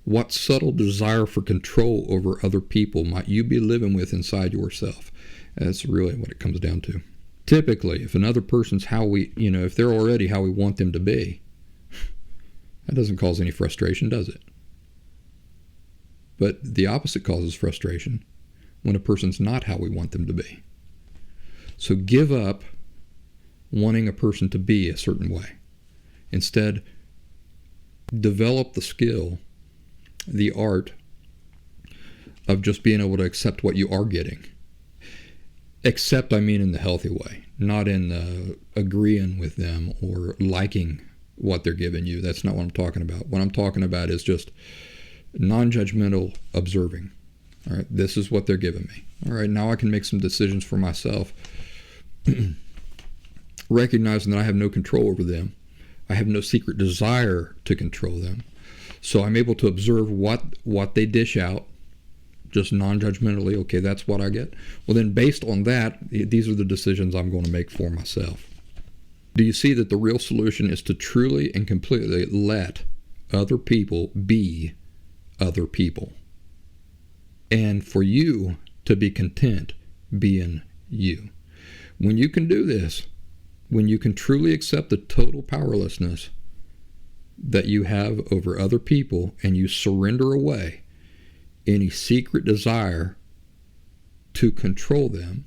What subtle desire for control over other people might you be living with inside yourself? That's really what it comes down to. Typically, if another person's if they're already how we want them to be, that doesn't cause any frustration, does it? But the opposite causes frustration, when a person's not how we want them to be. So give up wanting a person to be a certain way. Instead, develop the skill, the art of just being able to accept what you are getting. Accept, I mean, in the healthy way, not in agreeing with them or liking what they're giving you. That's not what I'm talking about. What I'm talking about is just non-judgmental observing. All right, this is what they're giving me. All right, now I can make some decisions for myself, recognizing that I have no control over them. I have no secret desire to control them. So I'm able to observe what they dish out, just non-judgmentally. Okay, that's what I get. Well, then based on that, these are the decisions I'm going to make for myself. Do you see that the real solution is to truly and completely let other people be other people? And for you to be content being you. When you can do this, when you can truly accept the total powerlessness that you have over other people and you surrender away any secret desire to control them,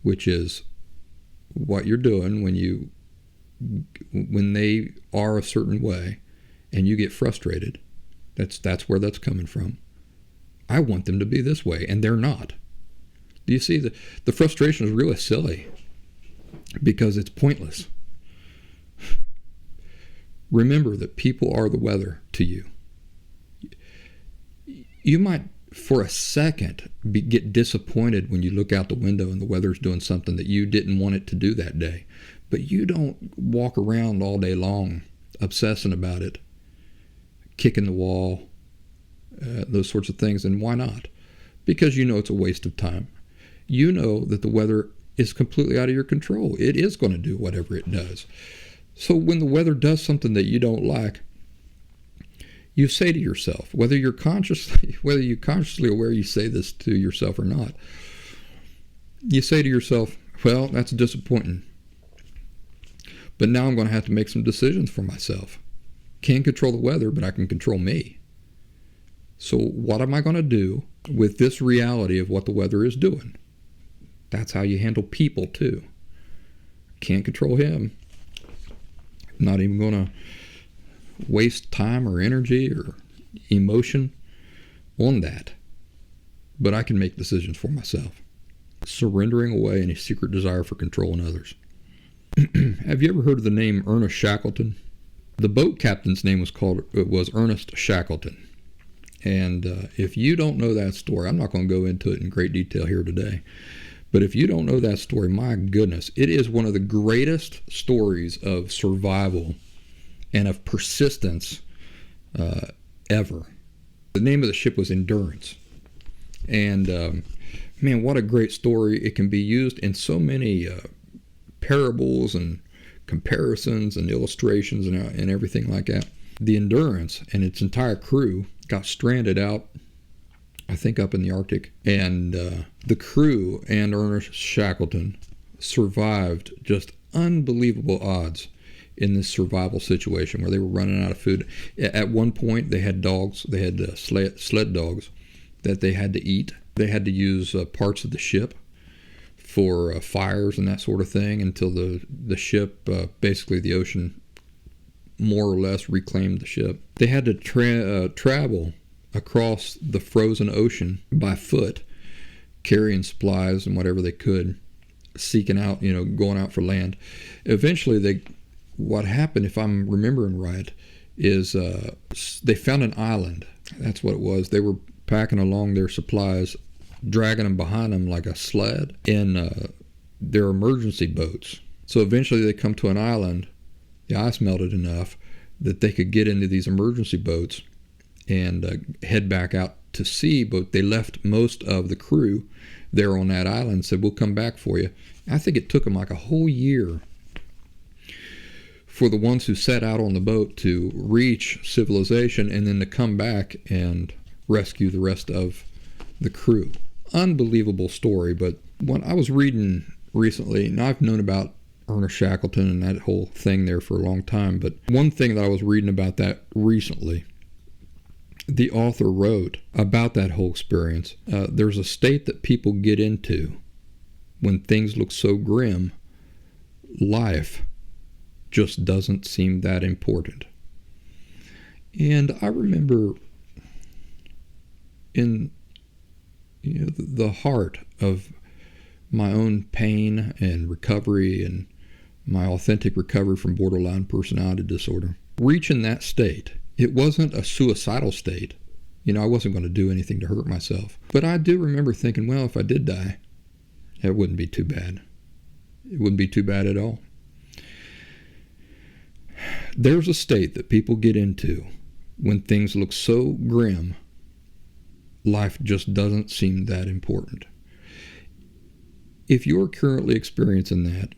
which is what you're doing when they are a certain way and you get frustrated, that's where that's coming from. I want them to be this way and they're not. Do you see the frustration is really silly because it's pointless. Remember that people are the weather to you. You might, for a second, get disappointed when you look out the window and the weather's doing something that you didn't want it to do that day. But you don't walk around all day long obsessing about it, kicking the wall, those sorts of things. And why not? Because you know it's a waste of time. You know that the weather is completely out of your control. It is going to do whatever it does. So when the weather does something that you don't like, you say to yourself, whether you're consciously aware you say this to yourself or not, you say to yourself, well, that's disappointing. But now I'm going to have to make some decisions for myself. Can't control the weather, but I can control me. So what am I going to do with this reality of what the weather is doing? That's how you handle people too. Can't control him. Not even going to waste time or energy or emotion on that. But I can make decisions for myself. Surrendering away any secret desire for controlling others. Have you ever heard of the name Ernest Shackleton? The boat captain's name was Ernest Shackleton. And if you don't know that story, I'm not going to go into it in great detail here today. But if you don't know that story, my goodness, it is one of the greatest stories of survival and of persistence ever. The name of the ship was Endurance. And Man, what a great story. It can be used in so many parables and comparisons and illustrations and everything like that. The Endurance and its entire crew got stranded out, I think up in the Arctic, and the crew and Ernest Shackleton survived just unbelievable odds in this survival situation where they were running out of food. At one point, they had dogs, they had sled dogs that they had to eat. They had to use parts of the ship for fires and that sort of thing until the ship, basically the ocean, more or less reclaimed the ship. They had to travel across the frozen ocean by foot, carrying supplies and whatever they could, seeking out, going out for land. Eventually, what happened, if I'm remembering right, is they found an island. That's what it was. They were packing along their supplies, dragging them behind them like a sled in their emergency boats. So eventually they come to an island. The ice melted enough that they could get into these emergency boats and head back out to sea, but they left most of the crew there on that island and said, we'll come back for you. I think it took them like a whole year for the ones who set out on the boat to reach civilization and then to come back and rescue the rest of the crew. Unbelievable story, but when I was reading recently, and I've known about Ernest Shackleton and that whole thing there for a long time, but one thing that I was reading about that recently, the author wrote about that whole experience. There's a state that people get into when things look so grim, life just doesn't seem that important. And I remember in the heart of my own pain and recovery and my authentic recovery from borderline personality disorder, reaching that state. It wasn't a suicidal state. I wasn't going to do anything to hurt myself. But I do remember thinking, well, if I did die, it wouldn't be too bad. It wouldn't be too bad at all. There's a state that people get into when things look so grim, life just doesn't seem that important. If you're currently experiencing that,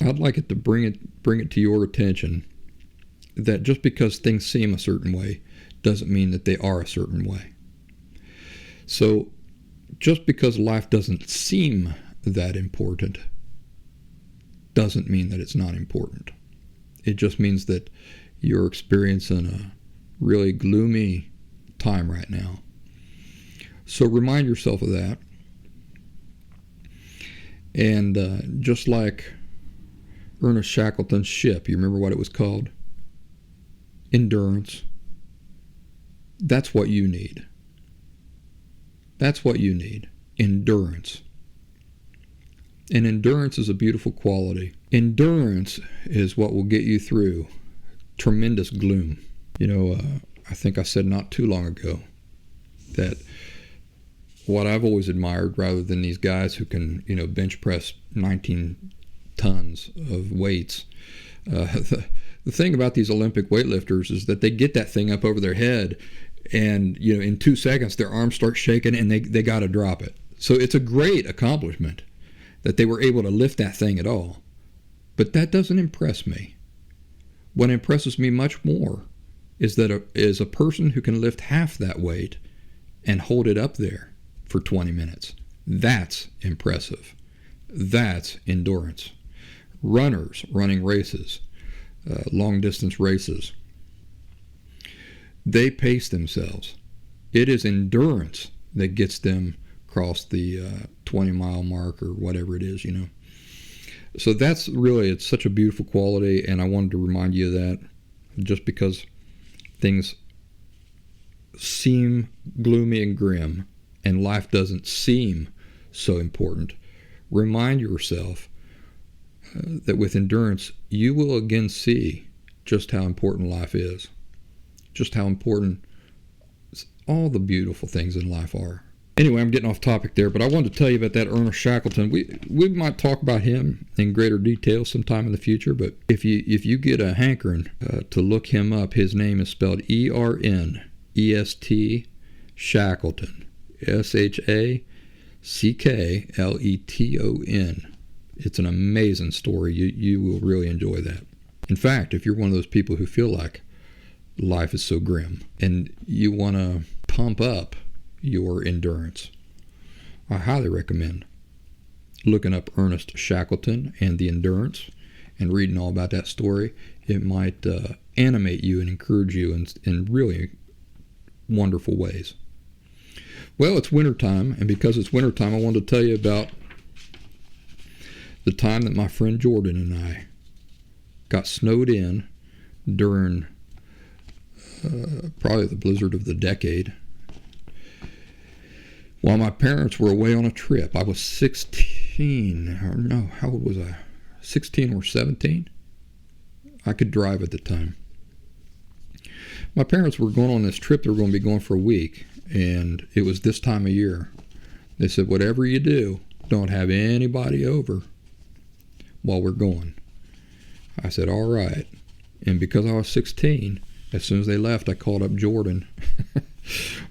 I'd like it to bring it to your attention that just because things seem a certain way doesn't mean that they are a certain way. So just because life doesn't seem that important doesn't mean that it's not important. It just means that you're experiencing a really gloomy time right now. So remind yourself of that. And just like Ernest Shackleton's ship, you remember what it was called? Endurance. That's what you need. That's what you need. Endurance. And endurance is a beautiful quality. Endurance is what will get you through tremendous gloom. I think I said not too long ago that what I've always admired, rather than these guys who can, bench press 19 tons of weights, the thing about these Olympic weightlifters is that they get that thing up over their head and, in 2 seconds their arms start shaking and they got to drop it. So it's a great accomplishment that they were able to lift that thing at all. But that doesn't impress me. What impresses me much more is that a person who can lift half that weight and hold it up there for 20 minutes. That's impressive. That's endurance. Runners running races, long distance races, they pace themselves. It is endurance that gets them across the 20-mile mark or whatever it is, So that's really, it's such a beautiful quality, and I wanted to remind you of that. Just because things seem gloomy and grim and life doesn't seem so important, remind yourself that with endurance, you will again see just how important life is, just how important all the beautiful things in life are. Anyway, I'm getting off topic there, but I wanted to tell you about that Ernest Shackleton. We might talk about him in greater detail sometime in the future, but if you get a hankering to look him up, his name is spelled Ernest Shackleton, Shackleton. Campleton. It's an amazing story. You will really enjoy that. In fact, if you're one of those people who feel like life is so grim and you want to pump up your endurance, I highly recommend looking up Ernest Shackleton and the Endurance and reading all about that story. It might animate you and encourage you in really wonderful ways. Well, it's wintertime, and because it's wintertime, I wanted to tell you about the time that my friend Jordan and I got snowed in during probably the blizzard of the decade while my parents were away on a trip. I was 16, or no, how old was I? 16 or 17? I could drive at the time. My parents were going on this trip. They were going to be going for a week, and it was this time of year. They said, whatever you do, don't have anybody over while we're going. I said, all right. And because I was 16, as soon as they left, I called up Jordan,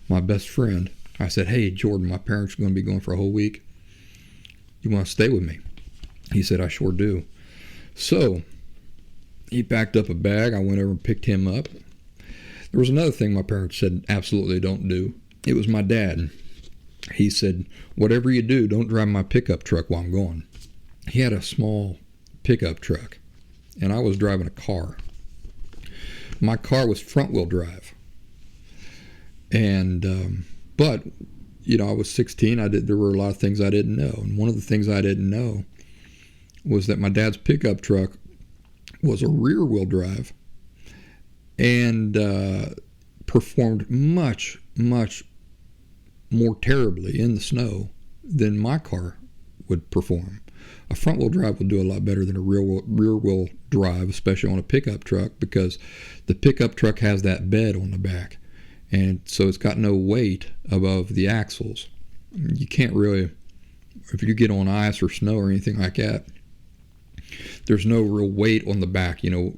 my best friend. I said, hey, Jordan, my parents are going to be going for a whole week. You want to stay with me? He said, I sure do. So he packed up a bag. I went over and picked him up. There was another thing my parents said absolutely don't do. It was my dad. He said, whatever you do, don't drive my pickup truck while I'm going. He had a small pickup truck, and I was driving a car. My car was front-wheel drive. And, but, you know, I was 16. There were a lot of things I didn't know. And one of the things I didn't know was that my dad's pickup truck was a rear-wheel drive and performed much, much more terribly in the snow than my car would perform. A front-wheel drive will do a lot better than a rear-wheel drive, especially on a pickup truck, because the pickup truck has that bed on the back, and so it's got no weight above the axles. You can't really, if you get on ice or snow or anything like that, there's no real weight on the back, you know,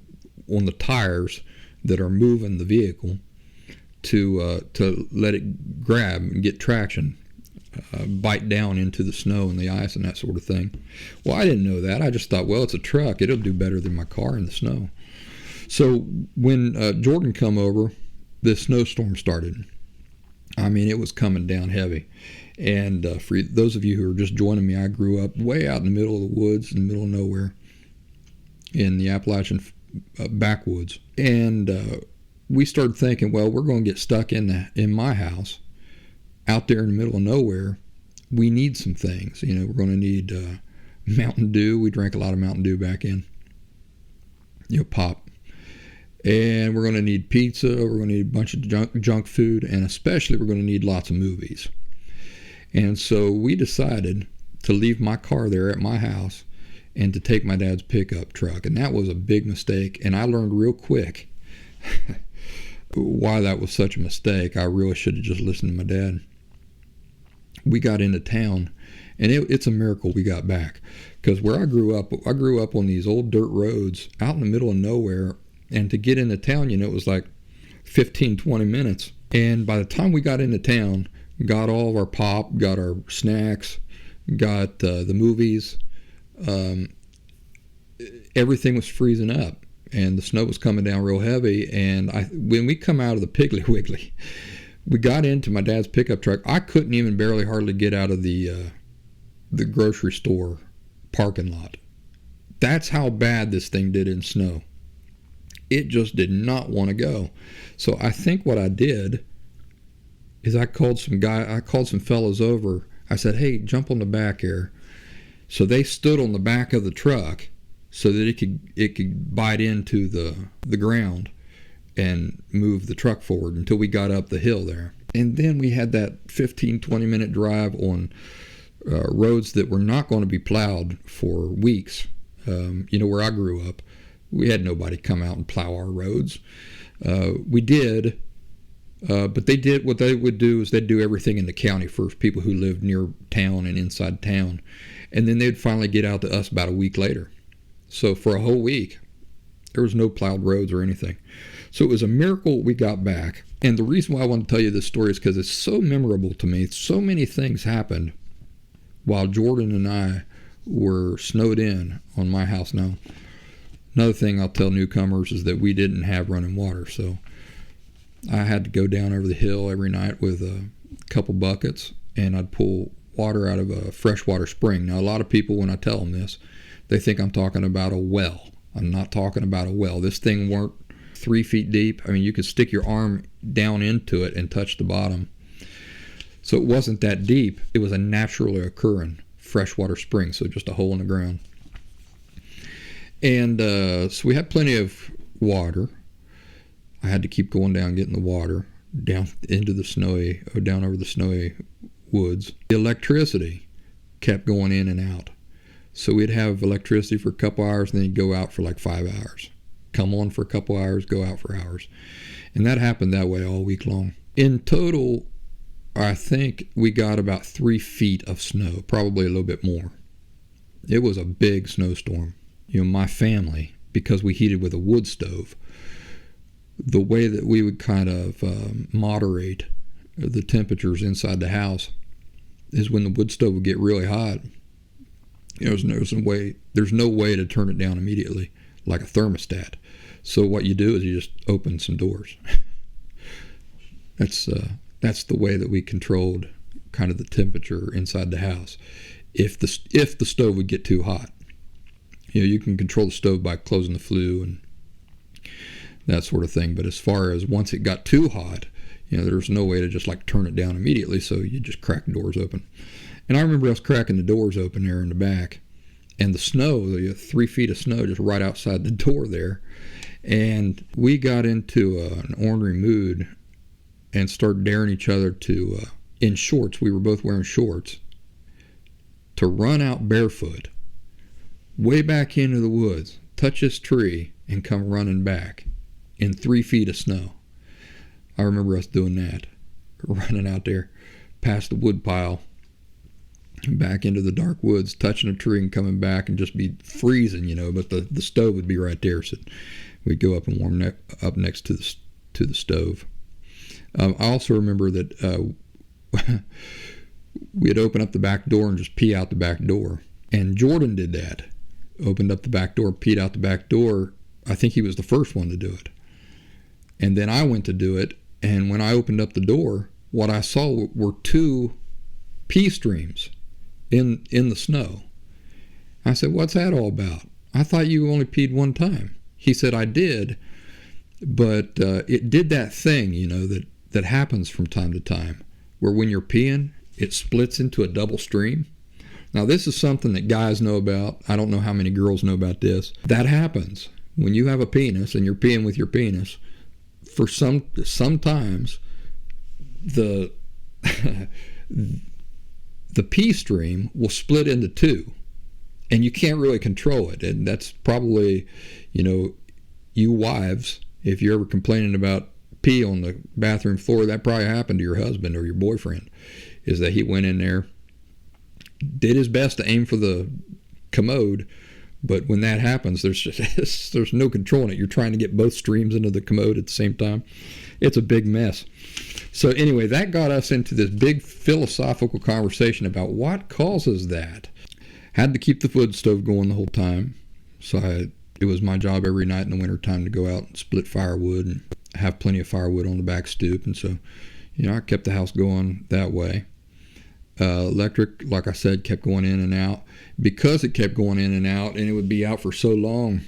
on the tires that are moving the vehicle to let it grab and get traction, bite down into the snow and the ice and that sort of thing. Well, I didn't know that. I just thought, well, it's a truck. It'll do better than my car in the snow. So when Jordan come over, the snowstorm started. I mean, it was coming down heavy. And for those of you who are just joining me, I grew up way out in the middle of the woods, in the middle of nowhere, in the Appalachian backwoods. And we started thinking, well, we're going to get stuck in my house out there in the middle of nowhere. We need some things. You know, we're going to need Mountain Dew. We drank a lot of Mountain Dew back in, you know, pop. And we're going to need pizza. We're going to need a bunch of junk food. And especially we're going to need lots of movies. And so we decided to leave my car there at my house and to take my dad's pickup truck. And that was a big mistake. And I learned real quick why that was such a mistake. I really should have just listened to my dad. We got into town, and it's a miracle we got back. Because where I grew up on these old dirt roads out in the middle of nowhere. And to get into town, you know, it was like 15, 20 minutes. And by the time we got into town, got all of our pop, got our snacks, got the movies, everything was freezing up. And the snow was coming down real heavy. And when we come out of the Piggly Wiggly, we got into my dad's pickup truck. I couldn't even barely hardly get out of the grocery store parking lot. That's how bad this thing did in snow. It just did not want to go. So I think what I did is I called some fellows over. I said, hey, jump on the back here. So they stood on the back of the truck so that it could bite into the ground and move the truck forward until we got up the hill there. And then we had that 15, 20-minute drive on roads that were not going to be plowed for weeks. You know, where I grew up, we had nobody come out and plow our roads. We did, but they did, what they would do is they'd do everything in the county first, people who lived near town and inside town. And then they'd finally get out to us about a week later. So for a whole week, there was no plowed roads or anything. So it was a miracle we got back. And the reason why I want to tell you this story is because it's so memorable to me. So many things happened while Jordan and I were snowed in on my house. Now, another thing I'll tell newcomers is that we didn't have running water, so I had to go down over the hill every night with a couple buckets, and I'd pull water out of a freshwater spring. Now, a lot of people, when I tell them this, they think I'm talking about a well. I'm not talking about a well. This thing weren't 3 feet deep. I mean, you could stick your arm down into it and touch the bottom. So it wasn't that deep. It was a naturally occurring freshwater spring, so just a hole in the ground. And so we had plenty of water. I had to keep going down, getting the water down into the snowy, or down over the snowy woods. The electricity kept going in and out. So we'd have electricity for a couple hours, and then it'd go out for like 5 hours. Come on for a couple hours, go out for hours. And that happened that way all week long. In total, I think we got about 3 feet of snow, probably a little bit more. It was a big snowstorm. You know, my family, because we heated with a wood stove, the way that we would kind of moderate the temperatures inside the house is when the wood stove would get really hot. You know, there's no way to turn it down immediately like a thermostat. So what you do is you just open some doors. That's the way that we controlled kind of the temperature inside the house. If the stove would get too hot, you know, you can control the stove by closing the flue and that sort of thing. But as far as once it got too hot, you know, there's no way to just like turn it down immediately. So you just crack the doors open. And I remember us cracking the doors open there in the back, and the snow, the 3 feet of snow just right outside the door there. And we got into an ornery mood and started daring each other to, in shorts, we were both wearing shorts, to run out barefoot, way back into the woods, touch this tree, and come running back in 3 feet of snow. I remember us doing that, running out there past the wood pile, back into the dark woods, touching a tree and coming back and just be freezing, you know, but the stove would be right there. So we'd go up and warm up next to the stove. I also remember that we'd open up the back door and just pee out the back door. And Jordan did that. Opened up the back door, peed out the back door. I think he was the first one to do it. And then I went to do it, and when I opened up the door, what I saw were 2 pee streams in the snow. I said, "What's that all about? I thought you only peed one time." He said, "I did, but it did that thing, you know, that happens from time to time, where when you're peeing, it splits into a double stream." Now, this is something that guys know about. I don't know how many girls know about this. That happens when you have a penis and you're peeing with your penis. For sometimes the the pee stream will split into 2, and you can't really control it. And that's probably, you know, you wives, if you're ever complaining about pee on the bathroom floor, that probably happened to your husband or your boyfriend, is that he went in there, did his best to aim for the commode, but when that happens, there's no controlling it. You're trying to get both streams into the commode at the same time. It's a big mess. So anyway, that got us into this big philosophical conversation about what causes that. Had to keep the wood stove going the whole time. So it was my job every night in the wintertime to go out and split firewood and have plenty of firewood on the back stoop. And so, you know, I kept the house going that way. Electric, like I said, kept going in and out. Because it kept going in and out, and it would be out for so long,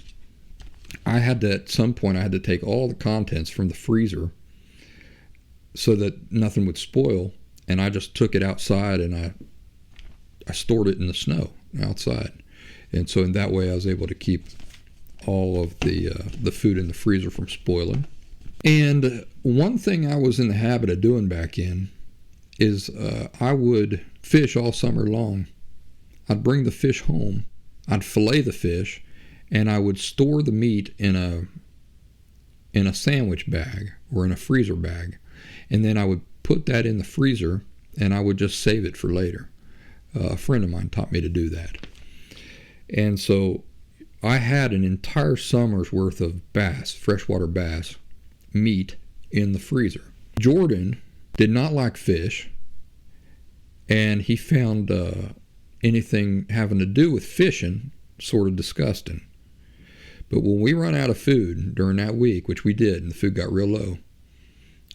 at some point I had to take all the contents from the freezer so that nothing would spoil, and I just took it outside and I stored it in the snow outside. And so in that way I was able to keep all of the food in the freezer from spoiling. And one thing I was in the habit of doing back in is I would fish all summer long. I'd bring the fish home, I'd fillet the fish, and I would store the meat in a sandwich bag or in a freezer bag. And then I would put that in the freezer, and I would just save it for later. A friend of mine taught me to do that. And so I had an entire summer's worth of bass, freshwater bass, meat in the freezer. Jordan did not like fish, and he found anything having to do with fishing sort of disgusting. But when we run out of food during that week, which we did, and the food got real low,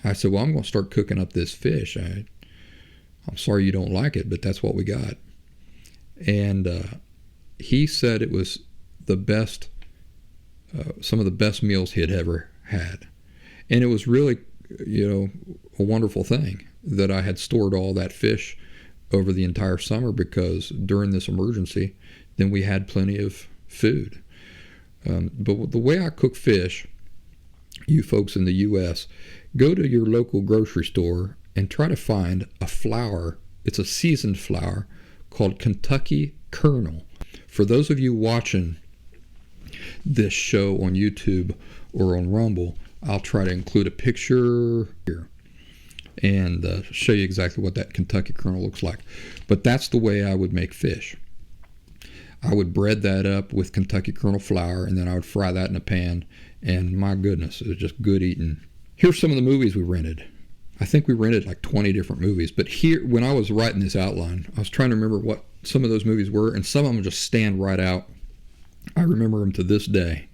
I said, well, I'm going to start cooking up this fish. I'm sorry you don't like it, but that's what we got. And he said it was the best, some of the best meals he had ever had. And it was really, a wonderful thing that I had stored all that fish over the entire summer, because during this emergency, then we had plenty of food. But the way I cook fish, you folks in the U.S., go to your local grocery store and try to find a flour. It's a seasoned flour called Kentucky Colonel. For those of you watching this show on YouTube or on Rumble, I'll try to include a picture here and show you exactly what that Kentucky Colonel looks like. But that's the way I would make fish. I would bread that up with Kentucky Colonel flour, and then I would fry that in a pan, and my goodness, it was just good eating. Here's some of the movies we rented. I think we rented like 20 different movies, but here, when I was writing this outline, I was trying to remember what some of those movies were, and some of them just stand right out. I remember them to this day.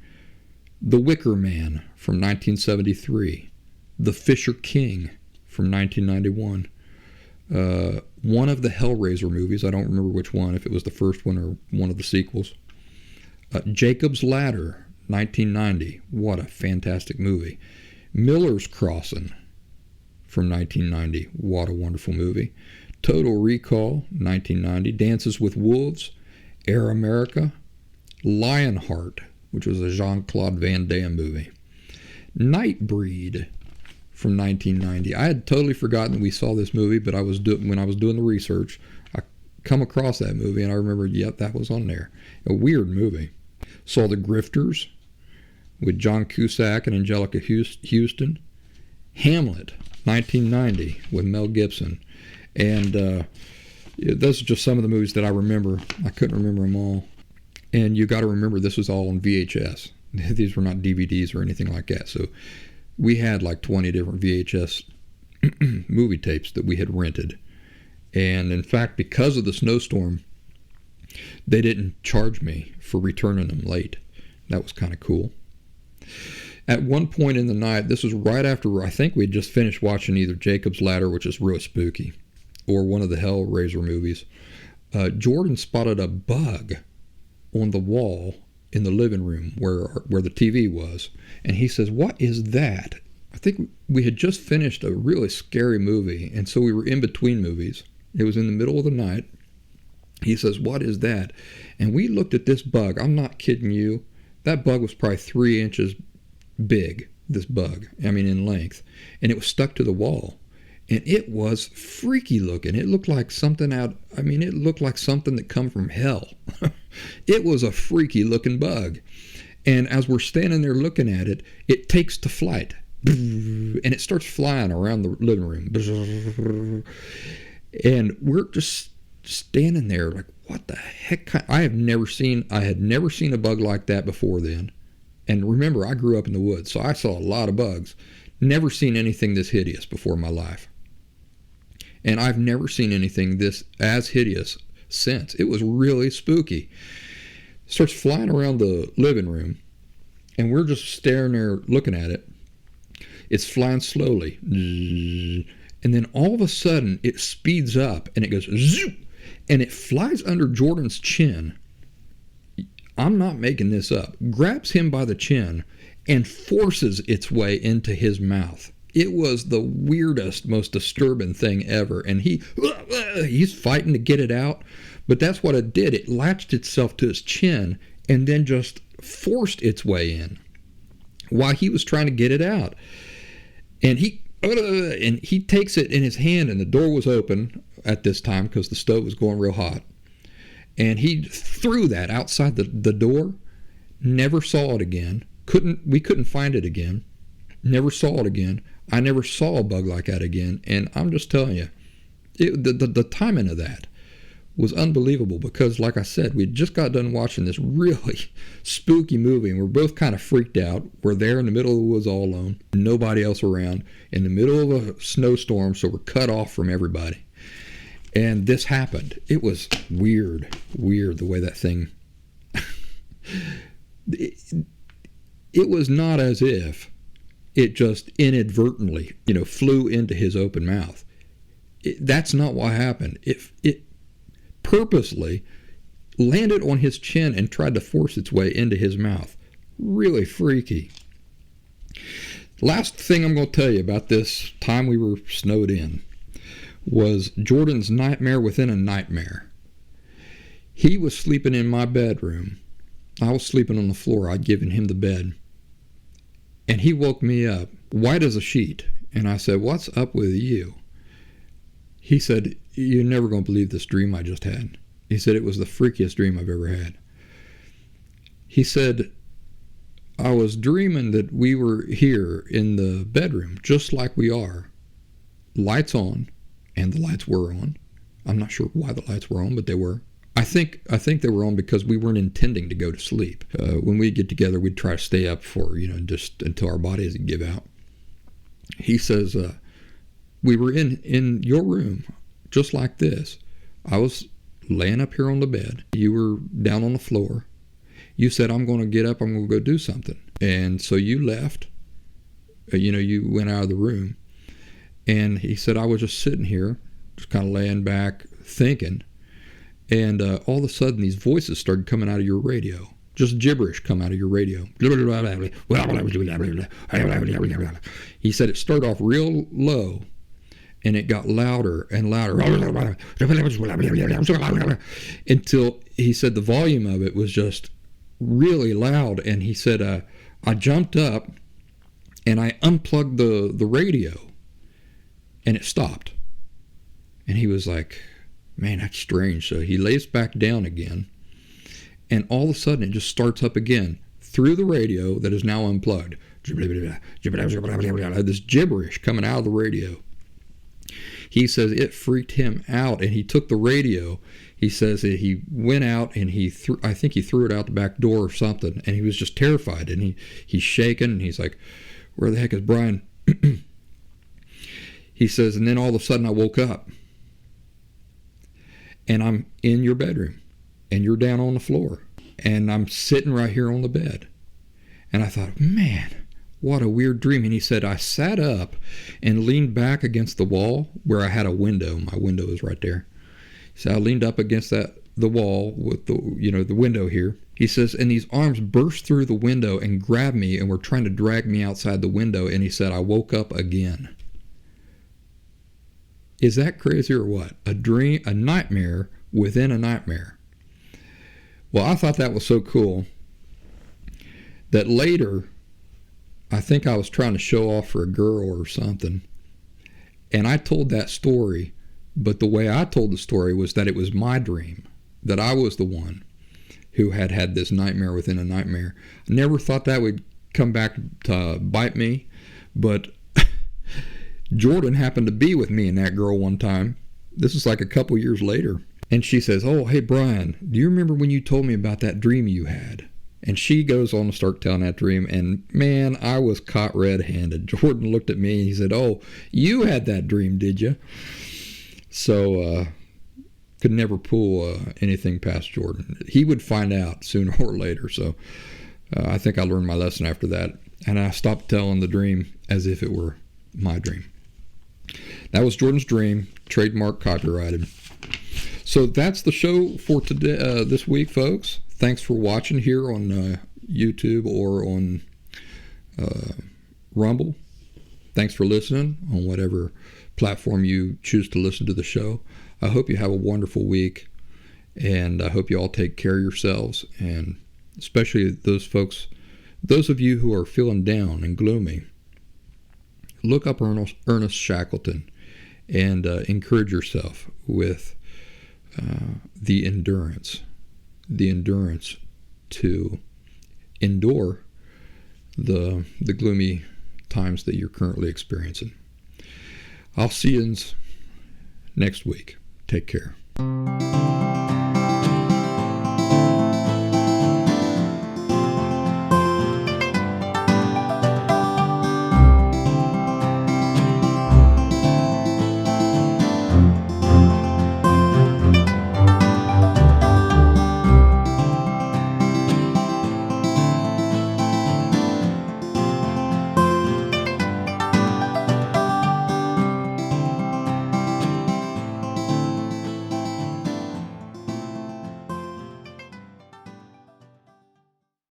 The Wicker Man from 1973. The Fisher King from 1991. One of the Hellraiser movies, I don't remember which one, if it was the first one or one of the sequels. Jacob's Ladder, 1990. What a fantastic movie. Miller's Crossing from 1990. What a wonderful movie. Total Recall, 1990. Dances with Wolves, Air America. Lionheart, which was a Jean-Claude Van Damme movie. Nightbreed from 1990. I had totally forgotten that we saw this movie, but when I was doing the research, I come across that movie, and I remembered, yep, that was on there. A weird movie. Saw The Grifters with John Cusack and Angelica Houston. Hamlet, 1990, with Mel Gibson. And those are just some of the movies that I remember. I couldn't remember them all. And you got to remember, this was all on VHS. These were not DVDs or anything like that. So we had like 20 different VHS movie tapes that we had rented. And in fact, because of the snowstorm, they didn't charge me for returning them late. That was kind of cool. At one point in the night, this was right after I think we'd just finished watching either Jacob's Ladder, which is real spooky, or one of the Hellraiser movies. Jordan spotted a bug on the wall in the living room where the TV was, and he says, "What is that?" I think we had just finished a really scary movie, and so we were in between movies. It was in the middle of the night. He says, "What is that?" And we looked at this bug. I'm not kidding you. That bug was probably 3 inches big, this bug, in length, and it was stuck to the wall. And it was freaky looking. It looked like something it looked like something that come from hell. It was a freaky looking bug. And as we're standing there looking at it, it takes to flight. And it starts flying around the living room. And we're just standing there like, what the heck? I had never seen a bug like that before then. And remember, I grew up in the woods, so I saw a lot of bugs. Never seen anything this hideous before in my life. And I've never seen anything this as hideous since. It was really spooky. It starts flying around the living room, and we're just staring there looking at it. It's flying slowly. And then all of a sudden, it speeds up, and it goes zoop, and it flies under Jordan's chin. I'm not making this up. Grabs him by the chin and forces its way into his mouth. It was the weirdest, most disturbing thing ever. And he's fighting to get it out, but that's what it did. It latched itself to his chin and then just forced its way in while he was trying to get it out. And he takes it in his hand, and the door was open at this time because the stove was going real hot. And he threw that outside the door. Never saw it again. We couldn't find it again. Never saw it again. I never saw a bug like that again. And I'm just telling you, the timing of that was unbelievable, because like I said, we had just got done watching this really spooky movie, and we're both kind of freaked out. We're there in the middle of the woods all alone, nobody else around, in the middle of a snowstorm, so we're cut off from everybody. And this happened. It was weird the way that thing... it was not as if it just inadvertently, flew into his open mouth. That's not what happened. It purposely landed on his chin and tried to force its way into his mouth. Really freaky. Last thing I'm going to tell you about this time we were snowed in was Jordan's nightmare within a nightmare. He was sleeping in my bedroom. I was sleeping on the floor. I'd given him the bed. And he woke me up, white as a sheet. And I said, "What's up with you?" He said, "You're never going to believe this dream I just had." He said, "It was the freakiest dream I've ever had." He said, "I was dreaming that we were here in the bedroom, just like we are. Lights on," and the lights were on. I'm not sure why the lights were on, but they were. I think they were on because we weren't intending to go to sleep. When we'd get together, we'd try to stay up for, just until our bodies would give out. He says, "We were in your room, just like this. I was laying up here on the bed. You were down on the floor. You said, 'I'm going to get up, I'm going to go do something.' And so you left. You went out of the room." And he said, "I was just sitting here, just kind of laying back, thinking. And all of a sudden, these voices started coming out of your radio. Just gibberish come out of your radio." He said it started off real low, and it got louder and louder. Until he said the volume of it was just really loud. And he said, I jumped up, and I unplugged the radio, and it stopped. And he was like, "Man, that's strange." So he lays back down again, and all of a sudden it just starts up again through the radio that is now unplugged. This gibberish coming out of the radio. He says it freaked him out, and he took the radio. He says that he went out and I think he threw it out the back door or something, and he was just terrified, and he's shaking, and he's like, "Where the heck is Brian?" He says, and then all of a sudden I woke up. And I'm in your bedroom, and you're down on the floor, and I'm sitting right here on the bed. And I thought, man, what a weird dream. And he said, I sat up and leaned back against the wall where I had a window. My window is right there. So I leaned up against the wall with the window here. He says, and these arms burst through the window and grabbed me and were trying to drag me outside the window. And he said, I woke up again. Is that crazy or what? A dream, a nightmare within a nightmare. Well, I thought that was so cool that later, I think I was trying to show off for a girl or something, and I told that story, but the way I told the story was that it was my dream, that I was the one who had this nightmare within a nightmare. I never thought that would come back to bite me, but Jordan happened to be with me and that girl one time. This is like a couple years later. And she says, oh, hey, Brian, do you remember when you told me about that dream you had? And she goes on to start telling that dream. And man, I was caught red-handed. Jordan looked at me and he said, oh, you had that dream, did you? So could never pull anything past Jordan. He would find out sooner or later. So I think I learned my lesson after that. And I stopped telling the dream as if it were my dream. That was Jordan's dream, trademark, copyrighted. So that's the show for today, this week, folks. Thanks for watching here on YouTube or on Rumble. Thanks for listening on whatever platform you choose to listen to the show. I hope you have a wonderful week, and I hope you all take care of yourselves, and especially those of you who are feeling down and gloomy. Look up Ernest Shackleton and encourage yourself with the endurance to endure the gloomy times that you're currently experiencing. I'll see you next week. Take care.